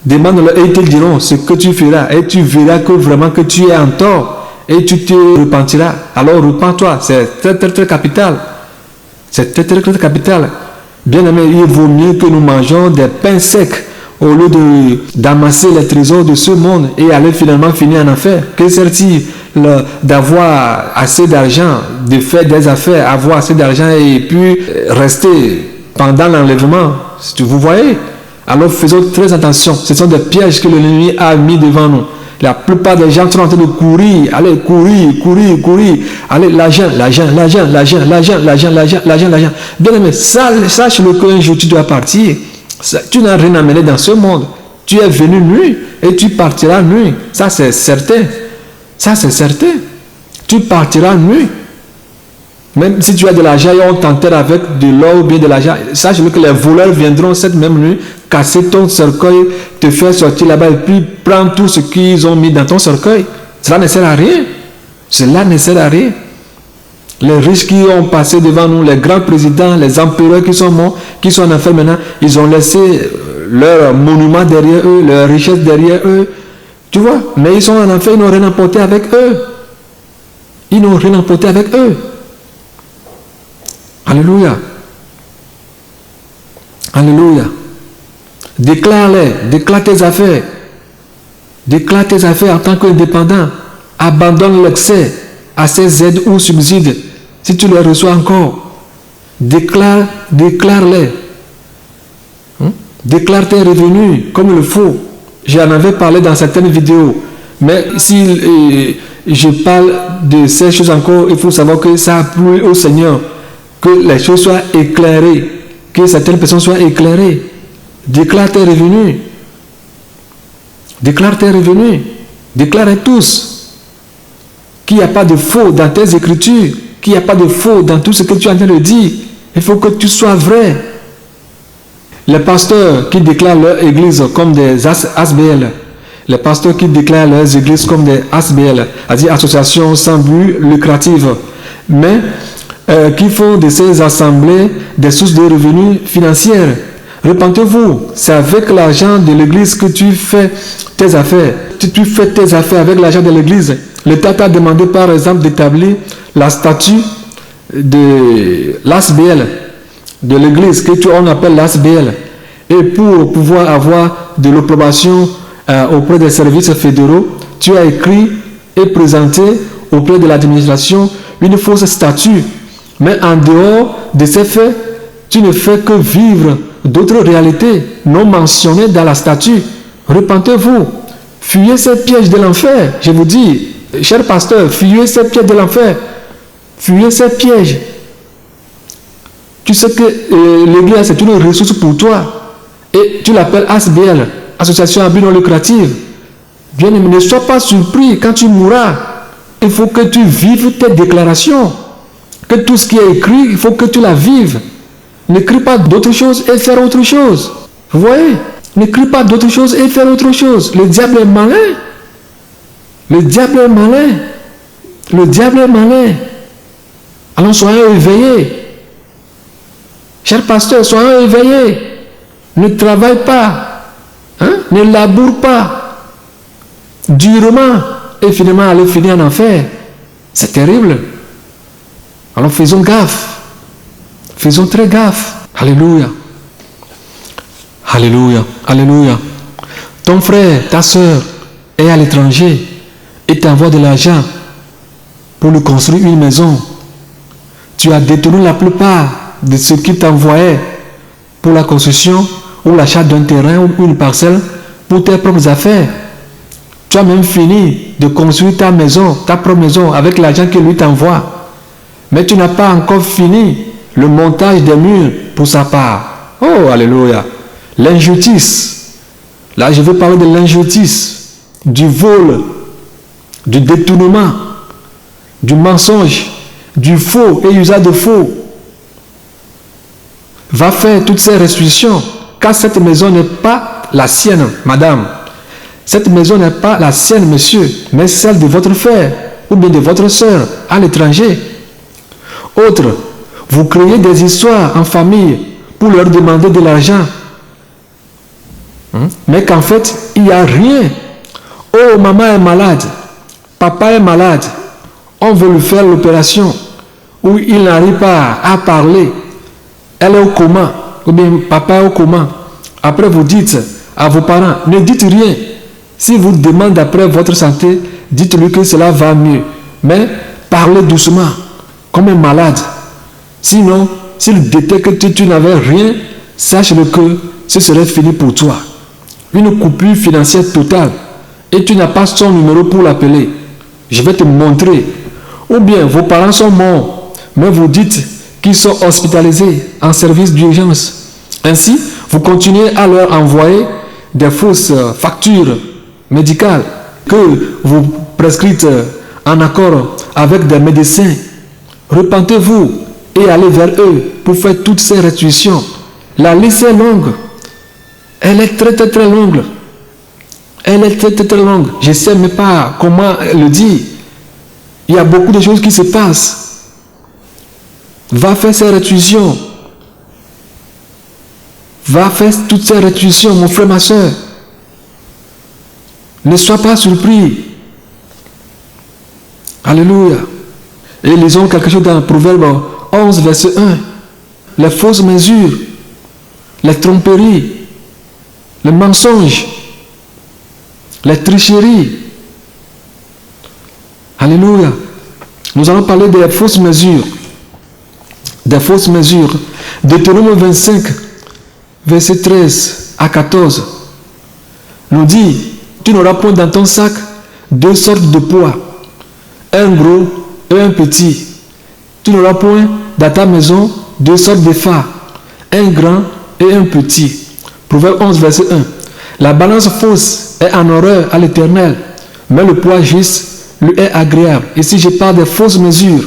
Demande-leur et ils te diront ce que tu feras et tu verras que vraiment que tu es en tort et tu te repentiras. Alors repens-toi, c'est très très très capital. C'est très très très capital. Bien aimé, il vaut mieux que nous mangeons des pains secs au lieu d'amasser les trésors de ce monde et aller finalement finir en enfer. Que sert-il d'avoir assez d'argent, de faire des affaires, avoir assez d'argent et puis rester pendant l'enlèvement? Vous voyez? Alors faisons très attention. Ce sont des pièges que l'ennemi a mis devant nous. La plupart des gens sont en train de courir. Allez, courir. Allez, l'argent. Bien aimé, sache-le qu'un jour tu dois partir. Tu n'as rien amené dans ce monde. Tu es venu nu et tu partiras nu. Ça c'est certain. Tu partiras nu. Même si tu as de l'argent et on t'enterre avec de l'or ou bien de l'argent, sache que les voleurs viendront cette même nuit casser ton cercueil, te faire sortir là-bas et puis prendre tout ce qu'ils ont mis dans ton cercueil. Cela ne sert à rien. Les riches qui ont passé devant nous, les grands présidents, les empereurs qui sont morts, qui sont en enfer maintenant, ils ont laissé leurs monuments derrière eux, leurs richesses derrière eux. Tu vois, mais ils sont en enfer, ils n'ont rien emporté avec eux. Alléluia. Déclare tes affaires. Déclare tes affaires en tant qu'indépendant. Abandonne l'excès à ces aides ou subsides. Si tu les reçois encore, déclare-les. Déclare tes revenus comme il faut. J'en avais parlé dans certaines vidéos. Mais si je parle de ces choses encore, il faut savoir que ça a plu au Seigneur. Que les choses soient éclairées, que certaines personnes soient éclairées. Déclare tes revenus. Déclarez tous qu'il n'y a pas de faux dans tes écritures, qu'il n'y a pas de faux dans tout ce que tu es en train de dire. Il faut que tu sois vrai. Les pasteurs qui déclarent leur église comme des ASBL, les pasteurs qui déclarent leurs églises comme des ASBL, c'est-à-dire associations sans but lucratif, mais qui font de ces assemblées des sources de revenus financières. Repentez-vous, c'est avec l'argent de l'église que tu fais tes affaires. Tu fais tes affaires avec l'argent de l'église. L'État t'a demandé par exemple d'établir la statue de l'ASBL, de l'église, on appelle l'ASBL. Et pour pouvoir avoir de l'approbation auprès des services fédéraux, tu as écrit et présenté auprès de l'administration une fausse statue. Mais en dehors de ces faits, tu ne fais que vivre d'autres réalités non mentionnées dans la statue. Repentez-vous. Fuyez ces pièges de l'enfer. Je vous dis, cher pasteur, fuyez ces pièges de l'enfer. Fuyez ces pièges. Tu sais que l'église, c'est une ressource pour toi. Et tu l'appelles ASBL, Association à but non lucratif. Bien aimé, ne sois pas surpris quand tu mourras. Il faut que tu vives tes déclarations. Que tout ce qui est écrit, il faut que tu la vives. N'écris pas d'autres choses et faire autre chose. Vous voyez? N'écris pas d'autres choses et faire autre chose. Le diable est malin. Alors soyez éveillés. Chers pasteurs, soyons éveillés. Ne travaille pas. Hein? Ne laboure pas. Durement. Et finalement, aller finir en enfer. C'est terrible. Alors faisons gaffe. Faisons très gaffe. Alléluia. Alléluia, alléluia. Ton frère, ta soeur est à l'étranger et t'envoie de l'argent pour lui construire une maison. Tu as détourné la plupart de ce qu'il t'envoyait pour la construction ou l'achat d'un terrain ou une parcelle pour tes propres affaires. Tu as même fini de construire ta maison, ta propre maison avec l'argent que lui t'envoie. Mais tu n'as pas encore fini le montage des murs pour sa part. Oh, alléluia. L'injustice. Là, je veux parler de l'injustice, du vol, du détournement, du mensonge, du faux et usage de faux. Va faire toutes ces restrictions, car cette maison n'est pas la sienne, madame. Cette maison n'est pas la sienne, monsieur, mais celle de votre frère ou bien de votre soeur à l'étranger. Autre, vous créez des histoires en famille pour leur demander de l'argent. Mais qu'en fait, il n'y a rien. Oh, maman est malade, papa est malade, on veut lui faire l'opération, ou il n'arrive pas à parler, elle est au coma, ou bien papa est au coma. Après, vous dites à vos parents, ne dites rien. Si vous demandez après votre santé, dites-lui que cela va mieux. Mais parlez doucement, comme un malade. Sinon, s'il détecte que tu n'avais rien, sache-le que ce serait fini pour toi. Une coupure financière totale et tu n'as pas son numéro pour l'appeler. Je vais te montrer. Ou bien vos parents sont morts, mais vous dites qu'ils sont hospitalisés en service d'urgence. Ainsi, vous continuez à leur envoyer des fausses factures médicales que vous prescrites en accord avec des médecins. Repentez-vous et allez vers eux pour faire toutes ces restrictions. La liste est longue. Elle est très longue. Elle est très longue. Je ne sais même pas comment le dire. Il y a beaucoup de choses qui se passent. Va faire ces restrictions. Va faire toutes ces restrictions, mon frère, ma soeur. Ne sois pas surpris. Alléluia. Et lisons quelque chose dans le Proverbe 11, verset 1. Les fausses mesures, les tromperies, les mensonges, les tricheries. Alléluia. Nous allons parler des fausses mesures. Des fausses mesures. Deutéronome 25, verset 13 à 14, nous dit, tu n'auras point dans ton sac deux sortes de poids, un gros et un petit. Tu n'auras point dans ta maison deux sortes de phares, un grand et un petit. Proverbe 11, verset 1. La balance fausse est en horreur à l'Éternel, mais le poids juste lui est agréable. Ici, je parle des fausses mesures.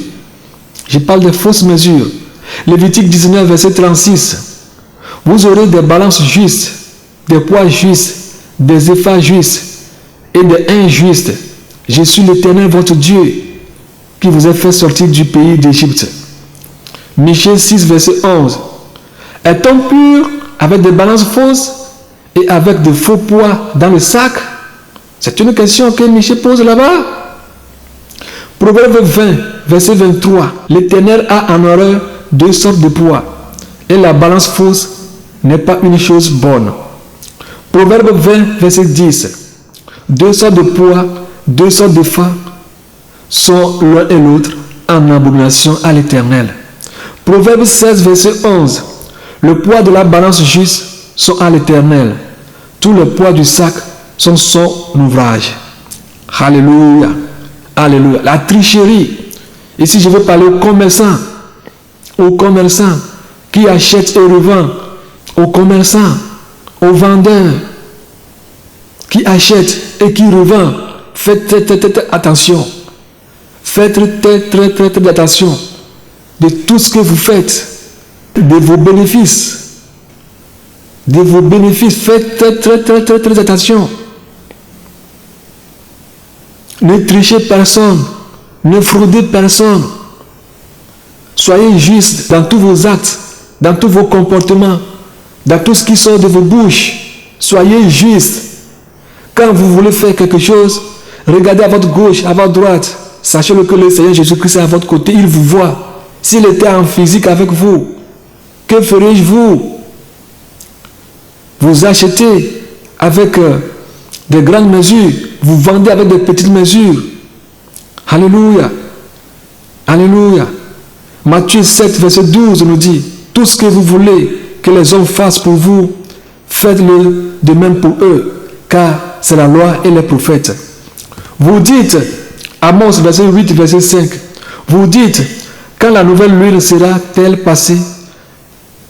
Je parle des fausses mesures. Lévitique 19, verset 36. Vous aurez des balances justes, des poids justes, des éphares justes et des injustes. Je suis l'Éternel, votre Dieu, qui vous a fait sortir du pays d'Égypte. Michée 6, verset 11. Est-on pur avec des balances fausses et avec de faux poids dans le sac? C'est une question que Michée pose là-bas. Proverbe 20, verset 23. L'Éternel a en horreur deux sortes de poids, et la balance fausse n'est pas une chose bonne. Proverbe 20, verset 10. Deux sortes de poids, deux sortes de phares sont l'un et l'autre en abomination à l'Éternel. Proverbe 16, verset 11. Le poids de la balance juste sont à l'Éternel. Tout le poids du sac sont son ouvrage. Alléluia. Alléluia. La tricherie. Ici, je veux parler aux commerçants. Aux commerçants qui achètent et revendent. Aux commerçants, aux vendeurs qui achètent et qui revendent. Faites très attention. Faites très attention de tout ce que vous faites, de vos bénéfices. De vos bénéfices, faites très attention. Ne trichez personne, ne fraudez personne. Soyez juste dans tous vos actes, dans tous vos comportements, dans tout ce qui sort de vos bouches. Soyez justes. Quand vous voulez faire quelque chose, regardez à votre gauche, à votre droite. Sachez-le que le Seigneur Jésus-Christ est à votre côté, il vous voit. S'il était en physique avec vous, que ferais-vous? Vous achetez avec des grandes mesures, vous vendez avec des petites mesures. Alléluia. Alléluia. Matthieu 7, verset 12 nous dit, tout ce que vous voulez que les hommes fassent pour vous, faites-le de même pour eux, car c'est la loi et les prophètes. Vous dites, Amos verset 8, verset 5, vous dites, quand la nouvelle lune sera-t-elle passée,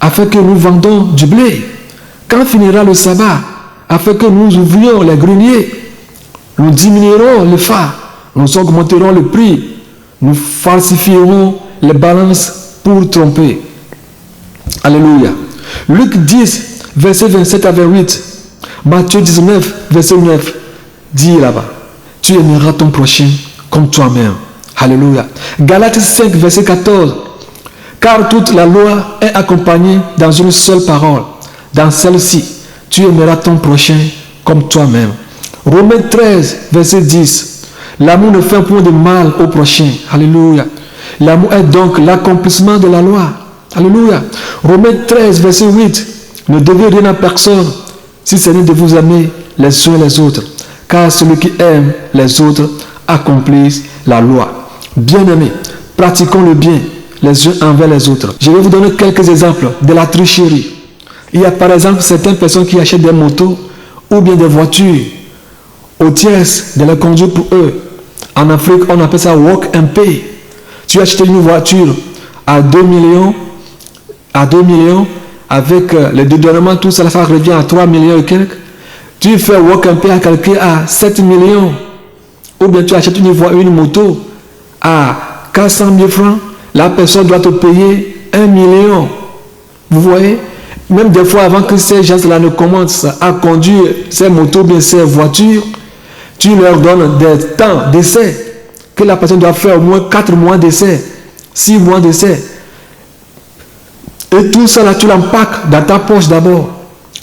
afin que nous vendons du blé? Quand finira le sabbat, afin que nous ouvrions les greniers? Nous diminuerons le phare, nous augmenterons le prix, nous falsifierons les balances pour tromper. Alléluia. Luc 10, verset 27 à 28. Matthieu 19, verset 9. Dit là-bas, tu aimeras ton prochain comme toi-même. Alléluia. Galates 5, verset 14. Car toute la loi est accompagnée dans une seule parole. Dans celle-ci, tu aimeras ton prochain comme toi-même. Romains 13, verset 10. L'amour ne fait point de mal au prochain. Alléluia. L'amour est donc l'accomplissement de la loi. Alléluia. Romains 13, verset 8. Ne devez rien à personne, si ce n'est de vous aimer les uns les autres. Car celui qui aime les autres accomplit la loi. Bien-aimés, pratiquons le bien les uns envers les autres. Je vais vous donner quelques exemples de la tricherie. Il y a par exemple certaines personnes qui achètent des motos ou bien des voitures au tiers de la conduire pour eux. En Afrique, on appelle ça walk and pay. Tu achètes une voiture à 2 millions, avec les dédouanements, tout ça, ça revient à 3 millions et quelques. Tu fais walk and pay à quelqu'un à 7 millions. Ou bien tu achètes une moto à 400 000 francs. La personne doit te payer 1 million. Vous voyez? Même des fois, avant que ces gens-là ne commencent à conduire ces motos, bien ces voitures, tu leur donnes des temps d'essai, que la personne doit faire au moins 4 mois d'essai, 6 mois d'essai. Et tout ça, là, tu l'empaques dans ta poche d'abord,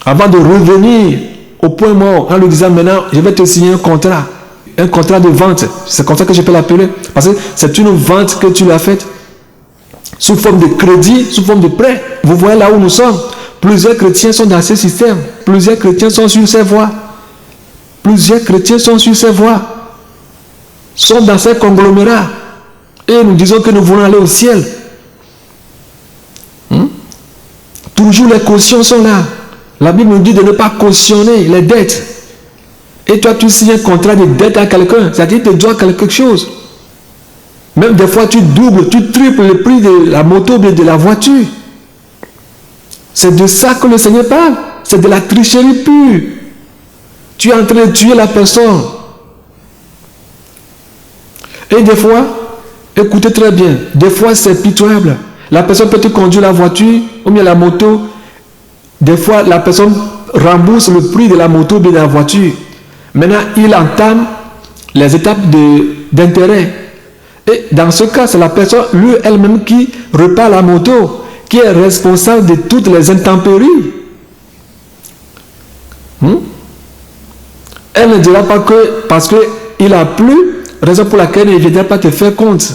avant de revenir au point mort, en lui disant maintenant, je vais te signer un contrat de vente. C'est comme ça que je peux l'appeler, parce que c'est une vente que tu l'as faite sous forme de crédit, sous forme de prêt. Vous voyez là où nous sommes. Plusieurs chrétiens sont dans ce système. Plusieurs chrétiens sont sur ces voies. Plusieurs chrétiens sont sur ces voies. Sont dans ces conglomérats. Et nous disons que nous voulons aller au ciel. Toujours les cautions sont là. La Bible nous dit de ne pas cautionner les dettes. Et toi, tu signes un contrat de dette à quelqu'un. C'est-à-dire qu'il te doit quelque chose. Même des fois, tu doubles, tu triples le prix de la moto ou de la voiture. C'est de ça que le Seigneur parle. C'est de la tricherie pure. Tu es en train de tuer la personne. Et des fois, écoutez très bien, des fois c'est pitoyable. La personne peut te conduire la voiture ou bien la moto. Des fois, la personne rembourse le prix de la moto ou bien de la voiture. Maintenant, il entame les étapes d'intérêt. Et dans ce cas, c'est la personne, lui, elle-même, qui repart la moto, qui est responsable de toutes les intempéries. Elle ne dira pas que parce qu'il a plu, raison pour laquelle il ne viendra pas te faire compte.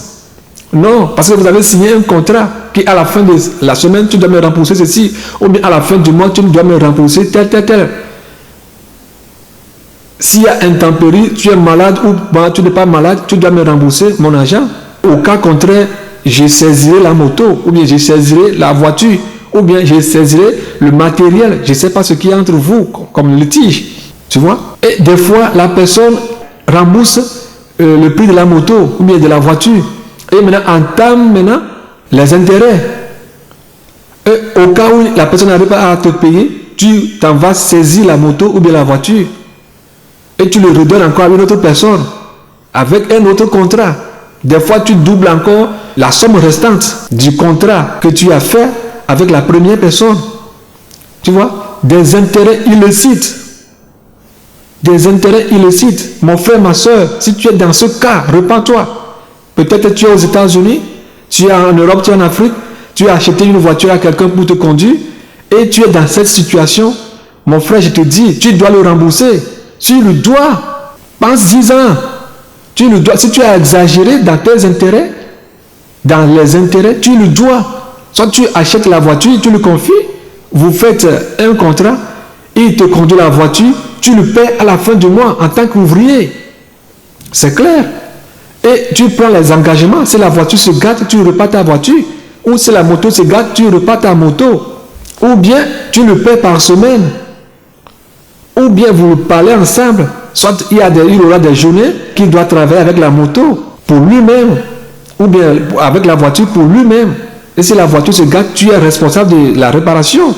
Non, parce que vous avez signé un contrat qui, à la fin de la semaine, tu dois me rembourser ceci, ou bien à la fin du mois, tu dois me rembourser tel. S'il y a intempérie, tu es malade ou tu n'es pas malade, tu dois me rembourser mon argent. Au cas contraire, je saisirai la moto, ou bien je saisirai la voiture, ou bien je saisirai le matériel. Je ne sais pas ce qu'il y a entre vous, comme litige. Tu vois? Et des fois, la personne rembourse le prix de la moto, ou bien de la voiture. Et maintenant, entame les intérêts. Et au cas où la personne n'arrive pas à te payer, tu t'en vas saisir la moto ou bien la voiture. Et tu le redonnes encore à une autre personne avec un autre contrat. Des fois, tu doubles encore la somme restante du contrat que tu as fait avec la première personne. Tu vois? Des intérêts illicites. Des intérêts illicites. Mon frère, ma soeur, si tu es dans ce cas, repens-toi. Peut-être tu es aux États-Unis, tu es en Europe, tu es en Afrique, tu as acheté une voiture à quelqu'un pour te conduire et tu es dans cette situation, mon frère, je te dis, tu dois le rembourser. Tu le dois. Pense 10 ans. Tu le dois. Si tu as exagéré dans tes intérêts, dans les intérêts, tu le dois. Soit tu achètes la voiture, tu le confies, vous faites un contrat, il te conduit la voiture, tu le paies à la fin du mois en tant qu'ouvrier. C'est clair. Et tu prends les engagements. Si la voiture se gâte, tu repars ta voiture. Ou si la moto se gâte, tu repars ta moto. Ou bien tu le paies par semaine. Ou bien vous parlez ensemble. Soit il aura des journées qu'il doit travailler avec la moto pour lui-même. Ou bien avec la voiture pour lui-même. Et si la voiture se gâte, tu es responsable de la réparation.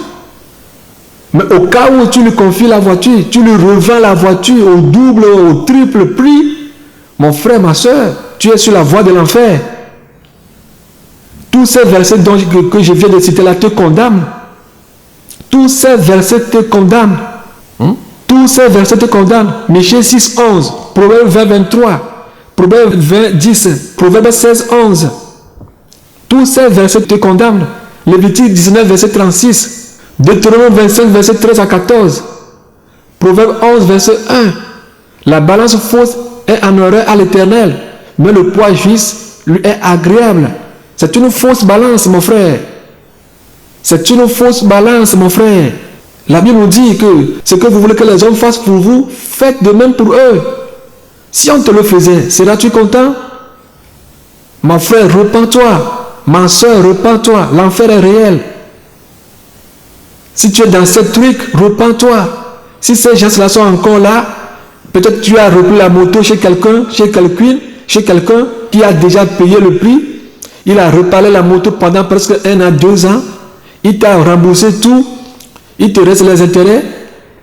Mais au cas où tu lui confies la voiture, tu lui revends la voiture au double, au triple prix, mon frère, ma soeur, tu es sur la voie de l'enfer. Tous ces versets que je viens de citer là te condamnent. Tous ces versets te condamnent. Tous ces versets te condamnent. Michée 6, 11, Proverbe 20, 23, Proverbe 20, 10, Proverbe 16, 11. Tous ces versets te condamnent. Lévitique 19, verset 36, Deutéronome 25, verset 13 à 14, Proverbe 11, verset 1. La balance fausse est en horreur à l'Éternel, mais le poids juste lui est agréable. C'est une fausse balance, mon frère. C'est une fausse balance, mon frère. La Bible nous dit que ce que vous voulez que les hommes fassent pour vous, faites de même pour eux. Si on te le faisait, seras-tu content? Mon frère, repens-toi. Ma soeur, repens-toi. L'enfer est réel. Si tu es dans ce truc, repens-toi. Si ces gens-là sont encore là, peut-être tu as repris la moto chez quelqu'un qui a déjà payé le prix. Il a reparlé la moto pendant presque 1 an, 2 ans. Il t'a remboursé tout. Il te reste les intérêts.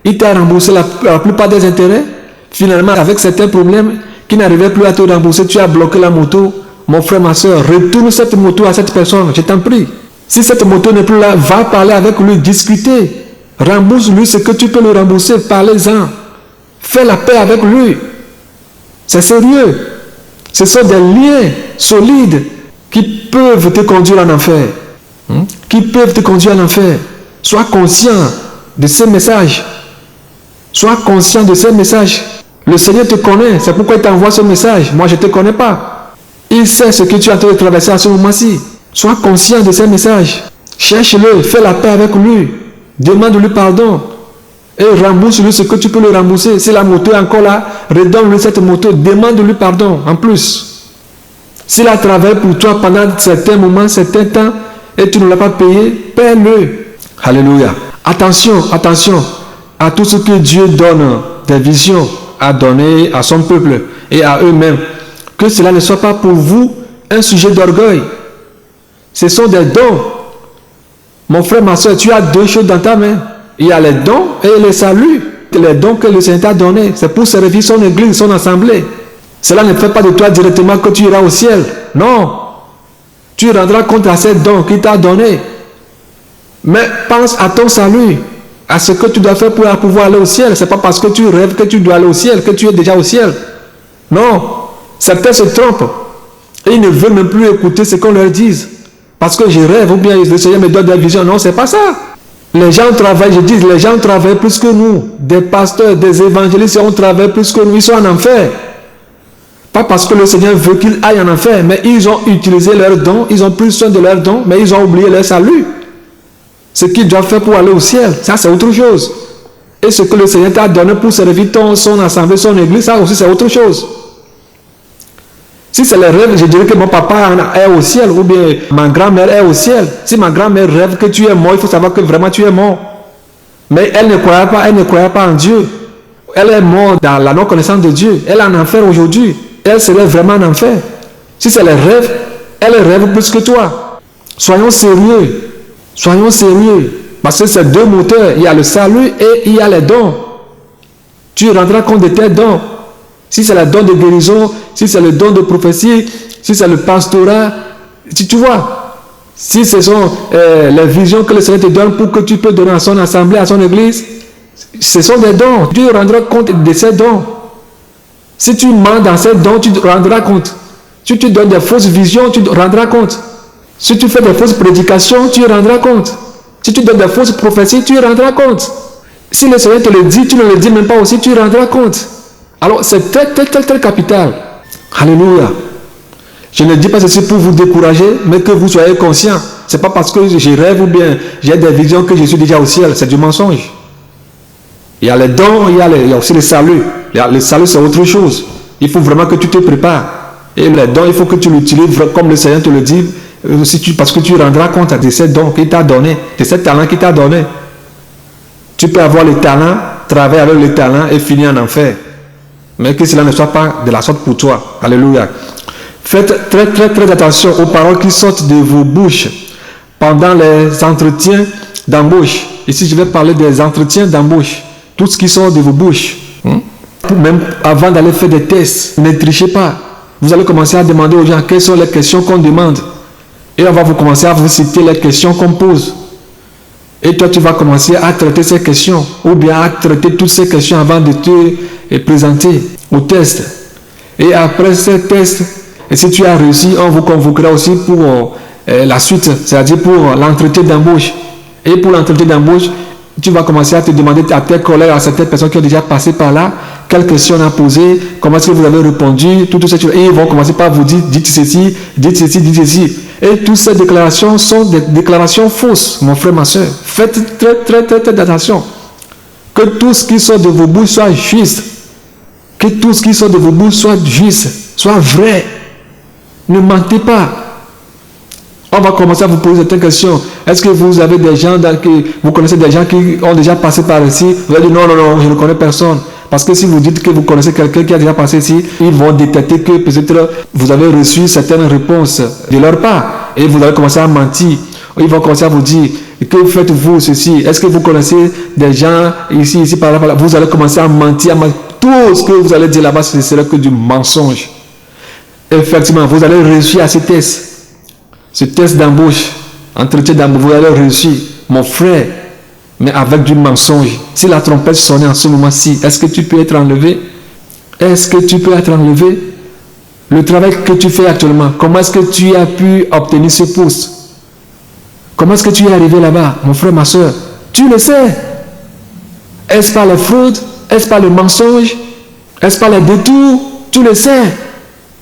Il t'a remboursé la plupart des intérêts. Finalement, avec certains problèmes qui n'arrivaient plus à te rembourser, tu as bloqué la moto. Mon frère, ma soeur, retourne cette moto à cette personne, je t'en prie. Si cette moto n'est plus là, va parler avec lui, discuter. Rembourse-lui ce que tu peux le rembourser, parlez-en. Fais la paix avec lui. C'est sérieux. Ce sont des liens solides qui peuvent te conduire en enfer. Qui peuvent te conduire en enfer. Sois conscient de ces messages. Sois conscient de ces messages. Le Seigneur te connaît, c'est pourquoi il t'envoie ce message. Moi, je ne te connais pas. Il sait ce que tu es en train de traverser à ce moment-ci. Sois conscient de ces messages. Cherche-le, fais la paix avec lui. Demande-lui pardon. Et rembourse-lui ce que tu peux le rembourser. Si la moto est encore là, redonne-lui cette moto. Demande-lui pardon en plus. S'il a travaillé pour toi pendant certains moments, certains temps, et tu ne l'as pas payé, paie-le. Alléluia. Attention, attention à tout ce que Dieu donne des visions à donner à son peuple et à eux-mêmes. Que cela ne soit pas pour vous un sujet d'orgueil. Ce sont des dons. Mon frère, ma soeur, tu as 2 choses dans ta main. Il y a les dons et les saluts. Les dons que le Seigneur t'a donnés, c'est pour servir son église, son assemblée. Cela ne fait pas de toi directement que tu iras au ciel. Non. Tu rendras compte à ces dons qu'il t'a donnés. Mais pense à ton salut, à ce que tu dois faire pour pouvoir aller au ciel. Ce n'est pas parce que tu rêves que tu dois aller au ciel, que tu es déjà au ciel. Non. Certains se trompent. Et ils ne veulent même plus écouter ce qu'on leur dise. Parce que je rêve, ou bien le Seigneur me donne des visions. Non, c'est pas ça. Les gens travaillent, je dis, les gens travaillent plus que nous. Des pasteurs, des évangélistes, ont travaillé plus que nous. Ils sont en enfer. Pas parce que le Seigneur veut qu'ils aillent en enfer, mais ils ont utilisé leurs dons, ils ont pris soin de leurs dons, mais ils ont oublié leur salut. Ce qu'ils doivent faire pour aller au ciel, ça c'est autre chose. Et ce que le Seigneur t'a donné pour servir son assemblée, son église, ça aussi c'est autre chose. Si c'est les rêves, je dirais que mon papa est au ciel, ou bien ma grand-mère est au ciel. Si ma grand-mère rêve que tu es mort, il faut savoir que vraiment tu es mort. Mais elle ne croyait pas en Dieu. Elle est morte dans la non-connaissance de Dieu. Elle est en enfer aujourd'hui. Elle serait vraiment en enfer. Si c'est les rêves, elle rêve plus que toi. Soyons sérieux. Soyons sérieux. Parce que c'est 2 moteurs. Il y a le salut et il y a les dons. Tu rendras compte de tes dons. Si c'est le don de guérison, si c'est le don de prophétie, si c'est le pastorat, tu vois. Si ce sont les visions que le Seigneur te donne pour que tu peux donner à son assemblée, à son église, ce sont des dons. Tu rendras compte de ces dons. Si tu mens dans ces dons, tu te rendras compte. Si tu donnes des fausses visions, tu te rendras compte. Si tu fais des fausses prédications, tu y rendras compte. Si tu donnes des fausses prophéties, tu y rendras compte. Si le Seigneur te le dit, tu ne le dis même pas aussi, tu y rendras compte. Alors c'est très capital. Alléluia. Je ne dis pas ceci pour vous décourager, mais que vous soyez conscients. C'est pas parce que je rêve ou bien j'ai des visions que je suis déjà au ciel. C'est du mensonge. Il y a les dons, il y a aussi le salut. Le salut, c'est autre chose. Il faut vraiment que tu te prépares. Et les dons, il faut que tu l'utilises comme le Seigneur te le dit, parce que tu rendras compte de ces dons qu'il t'a donné, de ces talents qu'il t'a donné. Tu peux avoir le talent, travailler avec le talent et finir en enfer. Mais que cela ne soit pas de la sorte pour toi. Alléluia. Faites très attention aux paroles qui sortent de vos bouches pendant les entretiens d'embauche. Ici, je vais parler des entretiens d'embauche. Tout ce qui sort de vos bouches. Même avant d'aller faire des tests, ne trichez pas. Vous allez commencer à demander aux gens quelles sont les questions qu'on demande. Et on va vous commencer à vous citer les questions qu'on pose. Et toi, tu vas commencer à traiter ces questions. Ou bien à traiter toutes ces questions avant de te présenter au test. Et après ces tests, et si tu as réussi, on vous convoquera aussi pour la suite, c'est-à-dire pour l'entretien d'embauche. Et pour l'entretien d'embauche, tu vas commencer à te demander à tes collègues, à certaines personnes qui ont déjà passé par là, quelles questions on a posées, comment est-ce que vous avez répondu, tout ça. Et ils vont commencer par vous dire, dites ceci, dites ceci, dites ceci. Et toutes ces déclarations sont des déclarations fausses, mon frère, ma soeur. Faites très attention. Que tout ce qui sort de vos bouches soit juste. Que tout ce qui sort de vos bouches soit juste, soit vrai. Ne mentez pas. On va commencer à vous poser certaines questions. Est-ce que vous avez des gens, vous connaissez des gens qui ont déjà passé par ici? Vous allez dire non, je ne connais personne. Parce que si vous dites que vous connaissez quelqu'un qui a déjà passé ici, ils vont détecter que peut-être vous avez reçu certaines réponses de leur part. Et vous allez commencer à mentir. Ils vont commencer à vous dire, que faites-vous ceci? Est-ce que vous connaissez des gens ici, par là, par là? Vous allez commencer à mentir. Tout ce que vous allez dire là-bas, ce serait que du mensonge. Effectivement, vous allez réussir à ce test d'embauche, entretien d'embauche, vous allez réussir, mon frère, mais avec du mensonge. Si la trompette sonnait en ce moment-ci, est-ce que tu peux être enlevé? Est-ce que tu peux être enlevé? Le travail que tu fais actuellement, comment est-ce que tu as pu obtenir ce poste? Comment est-ce que tu es arrivé là-bas, mon frère, ma soeur? Tu le sais. Est-ce par la fraude? Est-ce par le mensonge? Est-ce par les détours? Tu le sais.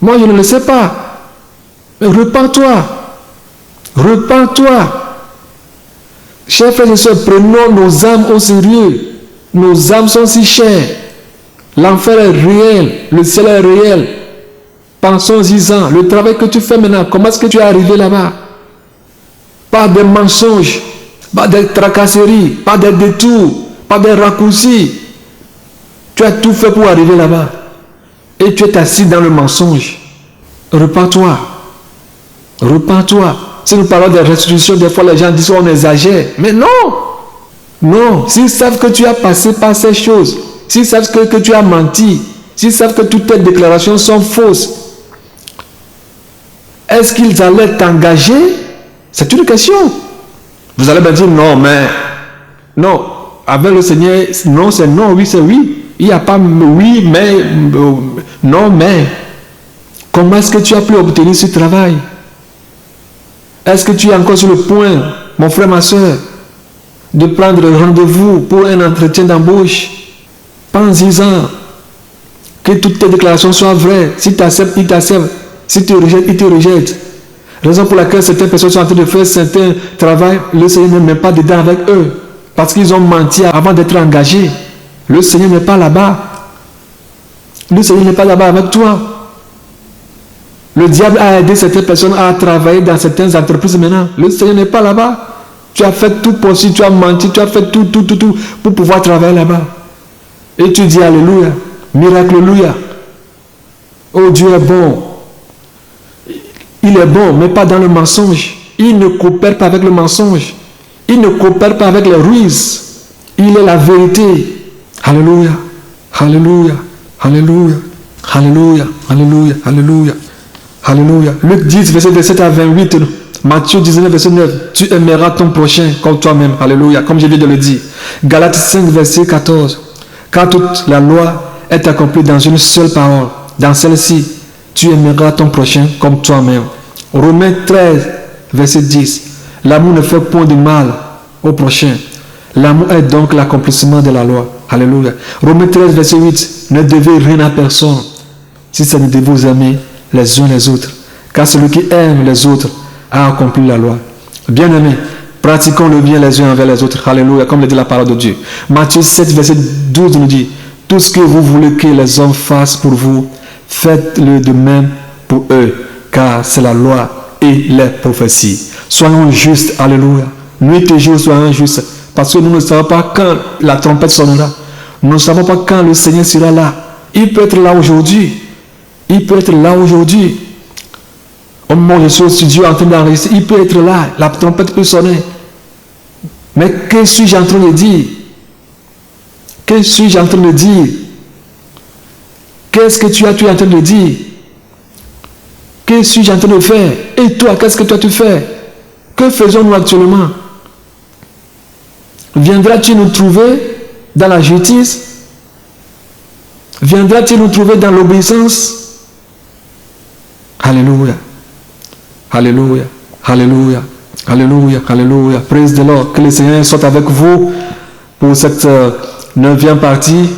Moi, je ne le sais pas. Mais repens-toi. Repens-toi. Chers frères et sœurs, prenons nos âmes au sérieux. Nos âmes sont si chères. L'enfer est réel. Le ciel est réel. Pensons-y-en. Le travail que tu fais maintenant, comment est-ce que tu es arrivé là-bas? Pas des mensonges, pas des tracasseries, pas des détours, pas des raccourcis. Tu as tout fait pour arriver là-bas. Et tu es assis dans le mensonge. Repens-toi. Repens-toi. Si nous parlons de restitution, des fois les gens disent on exagère. Mais non. Non. S'ils savent que tu as passé par ces choses, s'ils savent que tu as menti, s'ils savent que toutes tes déclarations sont fausses, est-ce qu'ils allaient t'engager? C'est une question. Vous allez me dire non, mais... Non. Avec le Seigneur, non, c'est non, oui, c'est oui. Il n'y a pas oui, mais... non, mais... Comment est-ce que tu as pu obtenir ce travail? Est-ce que tu es encore sur le point, mon frère, ma soeur, de prendre rendez-vous pour un entretien d'embauche? Pense-y-en. Que toutes tes déclarations soient vraies. Si tu acceptes, il t'accepte. Si tu rejettes, il te rejette. Raison pour laquelle certaines personnes sont en train de faire certains travail, le Seigneur ne met pas dedans avec eux. Parce qu'ils ont menti avant d'être engagés. Le Seigneur n'est pas là-bas. Le Seigneur n'est pas là-bas avec toi. Le diable a aidé certaines personnes à travailler dans certaines entreprises maintenant. Le Seigneur n'est pas là-bas. Tu as fait tout possible, tu as menti, tu as fait tout pour pouvoir travailler là-bas. Et tu dis alléluia, miracle, alléluia. Oh, Dieu est bon. Il est bon, mais pas dans le mensonge. Il ne coopère pas avec le mensonge. Il ne coopère pas avec les ruses. Il est la vérité. Alléluia. Alléluia. Alléluia. Alléluia. Alléluia. Alléluia. Alléluia. Luc 10, verset 27 à 28. Matthieu 19, verset 9. Tu aimeras ton prochain comme toi-même. Alléluia. Comme je viens de le dire. Galates 5, verset 14. Car toute la loi est accomplie dans une seule parole. Dans celle-ci, tu aimeras ton prochain comme toi-même. Romains 13, Verset 10. L'amour ne fait point de mal au prochain. L'amour est donc l'accomplissement de la loi. Alléluia. Romains 13, verset 8. Ne devez rien à personne, si ce n'est de vous aimer les uns les autres. Car celui qui aime les autres a accompli la loi. Bien-aimés, pratiquons le bien les uns envers les autres. Alléluia, comme le dit la parole de Dieu. Matthieu 7, verset 12 nous dit, tout ce que vous voulez que les hommes fassent pour vous, faites-le de même pour eux, car c'est la loi et les prophéties. Soyons justes, alléluia. Nuit et jour, soyons justes, parce que nous ne savons pas quand la trompette sonnera. Nous ne savons pas quand le Seigneur sera là. Il peut être là aujourd'hui. Il peut être là aujourd'hui. Au moment où je suis au studio en train d'enregistrer, il peut être là. La trompette peut sonner. Mais que suis-je en train de dire? Que suis-je en train de dire? Qu'est-ce que tu es en train de dire? Que suis-je en train de faire? Et toi, qu'est-ce que toi tu fais? Que faisons-nous actuellement? Viendras-tu nous trouver dans la justice? Viendras-tu nous trouver dans l'obéissance? Alléluia. Alléluia. Alléluia. Alléluia. Alléluia. Praise the Lord. Que le Seigneur soit avec vous pour cette 9e partie.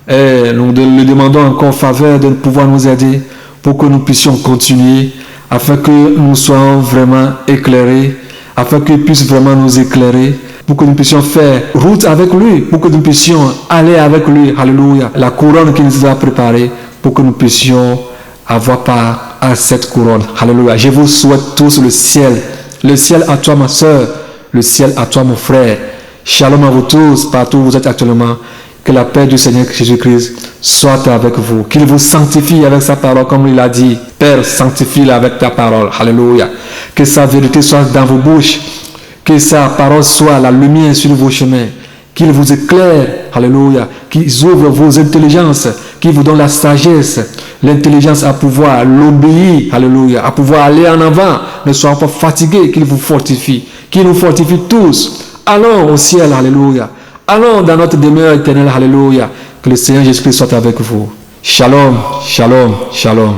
Et nous lui demandons encore faveur de pouvoir nous aider pour que nous puissions continuer, afin que nous soyons vraiment éclairés, afin qu'il puisse vraiment nous éclairer, pour que nous puissions faire route avec lui, pour que nous puissions aller avec lui. Alléluia. La couronne qu'il nous a préparée, pour que nous puissions avoir part à cette couronne. Alléluia. Je vous souhaite tous le ciel. Le ciel à toi, ma soeur. Le ciel à toi, mon frère. Shalom à vous tous, partout où vous êtes actuellement. Que la paix du Seigneur Jésus-Christ soit avec vous. Qu'il vous sanctifie avec sa parole, comme il a dit. Père, sanctifie-le avec ta parole. Alléluia. Que sa vérité soit dans vos bouches. Que sa parole soit la lumière sur vos chemins. Qu'il vous éclaire. Alléluia. Qu'il ouvre vos intelligences. Qu'il vous donne la sagesse. L'intelligence à pouvoir l'obéir. Alléluia. À pouvoir aller en avant. Ne soyez pas fatigués. Qu'il vous fortifie. Qu'il nous fortifie tous. Allons au ciel. Alléluia. Allons dans notre demeure éternelle. Alléluia. Que le Seigneur Jésus-Christ soit avec vous. Shalom. Shalom. Shalom.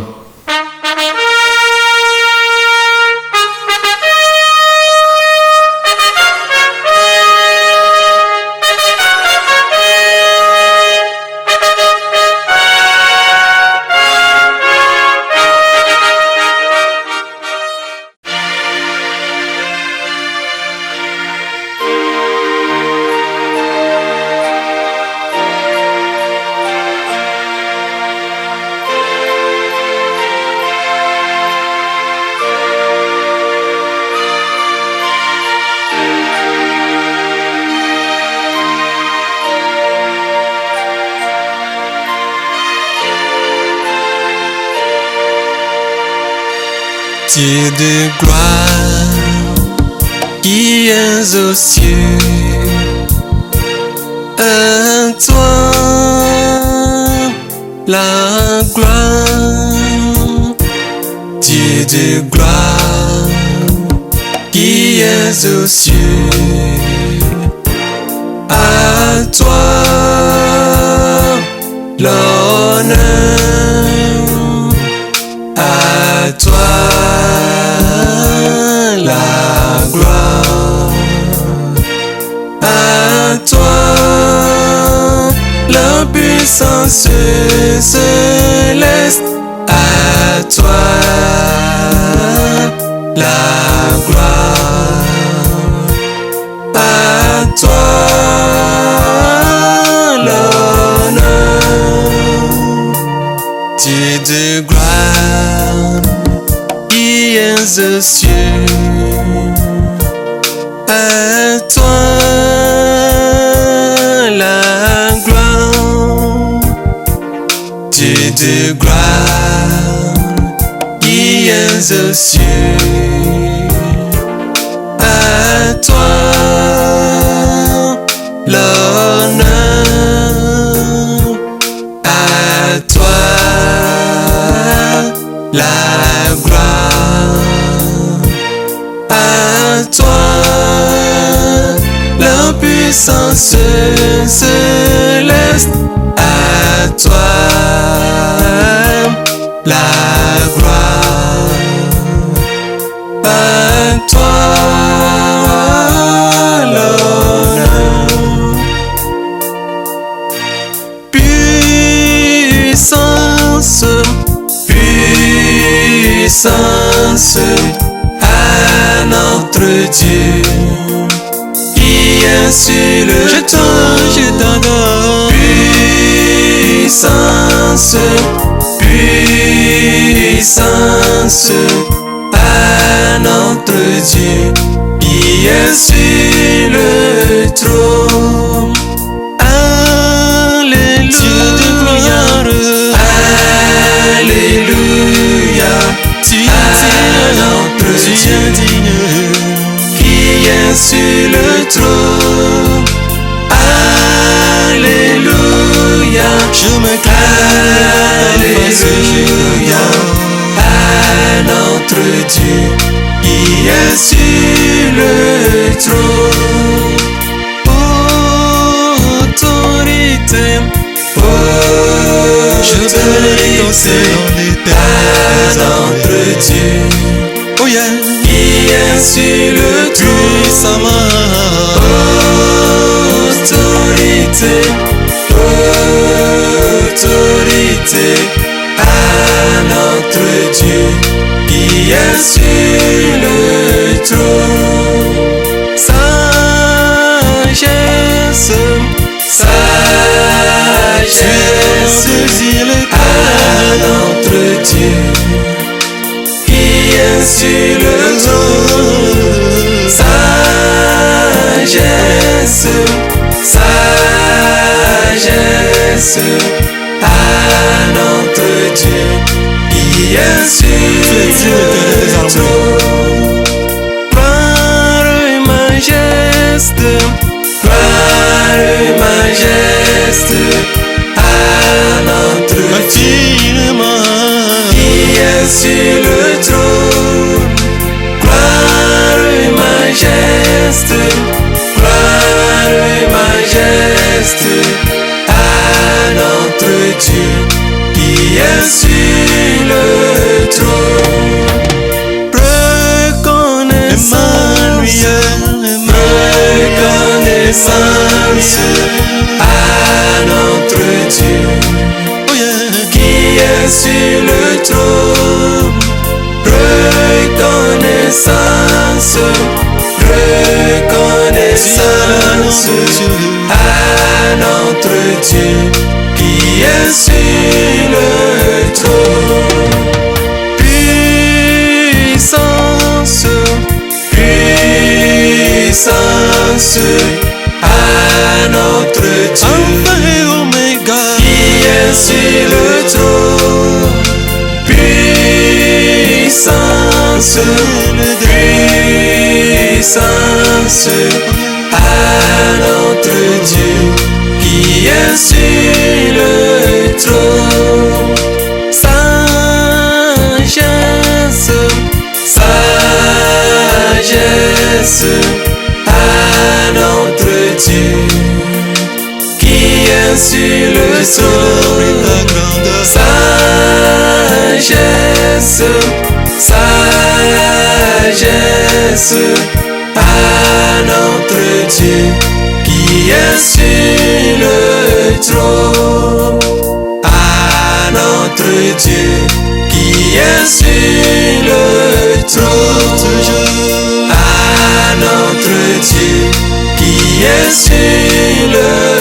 Dieu de gloire qui es aux cieux, à toi la gloire. Dieu de gloire qui es aux cieux, à toi l'honneur, à toi la gloire, à toi la puissance céleste, à toi la gloire, à toi l'honneur. Dieu de gloire qui es aux cieux, à toi la gloire. Dieu de gloire qui es aux cieux, à toi l'honneur, à toi la gloire, à toi la puissance céleste, à toi la gloire, à toi reconnaissance à notre Dieu qui est sur le trône. Je t'adore. Puissance, puissance à notre Dieu qui est sur le trône. Alléluia, Dieu de gloire. Alléluia, tu es notre Dieu qui est sur le trône. Alléluia, je me Alléluia à notre Dieu qui est sur le trône. Autorité, je autorité à notre Dieu, oh yeah, qui est sur le trône. Autorité, autorité à notre Dieu qui est sur le trône. Sagesse, sagesse à notre Dieu qui est sur le trône. Sagesse, sagesse à notre Dieu qui est sur le trône. Gloire et majesté, gloire et majesté à notre Dieu qui est sur le trône. Gloire et majesté, gloire et majesté à notre Dieu qui est sur le trône. Reconnaissance, reconnaissance à notre Dieu qui est sur le trône. Reconnaissance, reconnaissance à notre Dieu qui est sur le trône. Puissance, puissance à notre Dieu, Alpha et Oméga, qui est sur le trône. Puissance, puissance à notre Dieu qui est sur le trône. Sagesse, sagesse à notre Dieu qui est sur le trône. Sagesse, sagesse à notre Dieu qui est sur le trône. À notre Dieu qui est sur le trône. À notre Dieu qui est sur le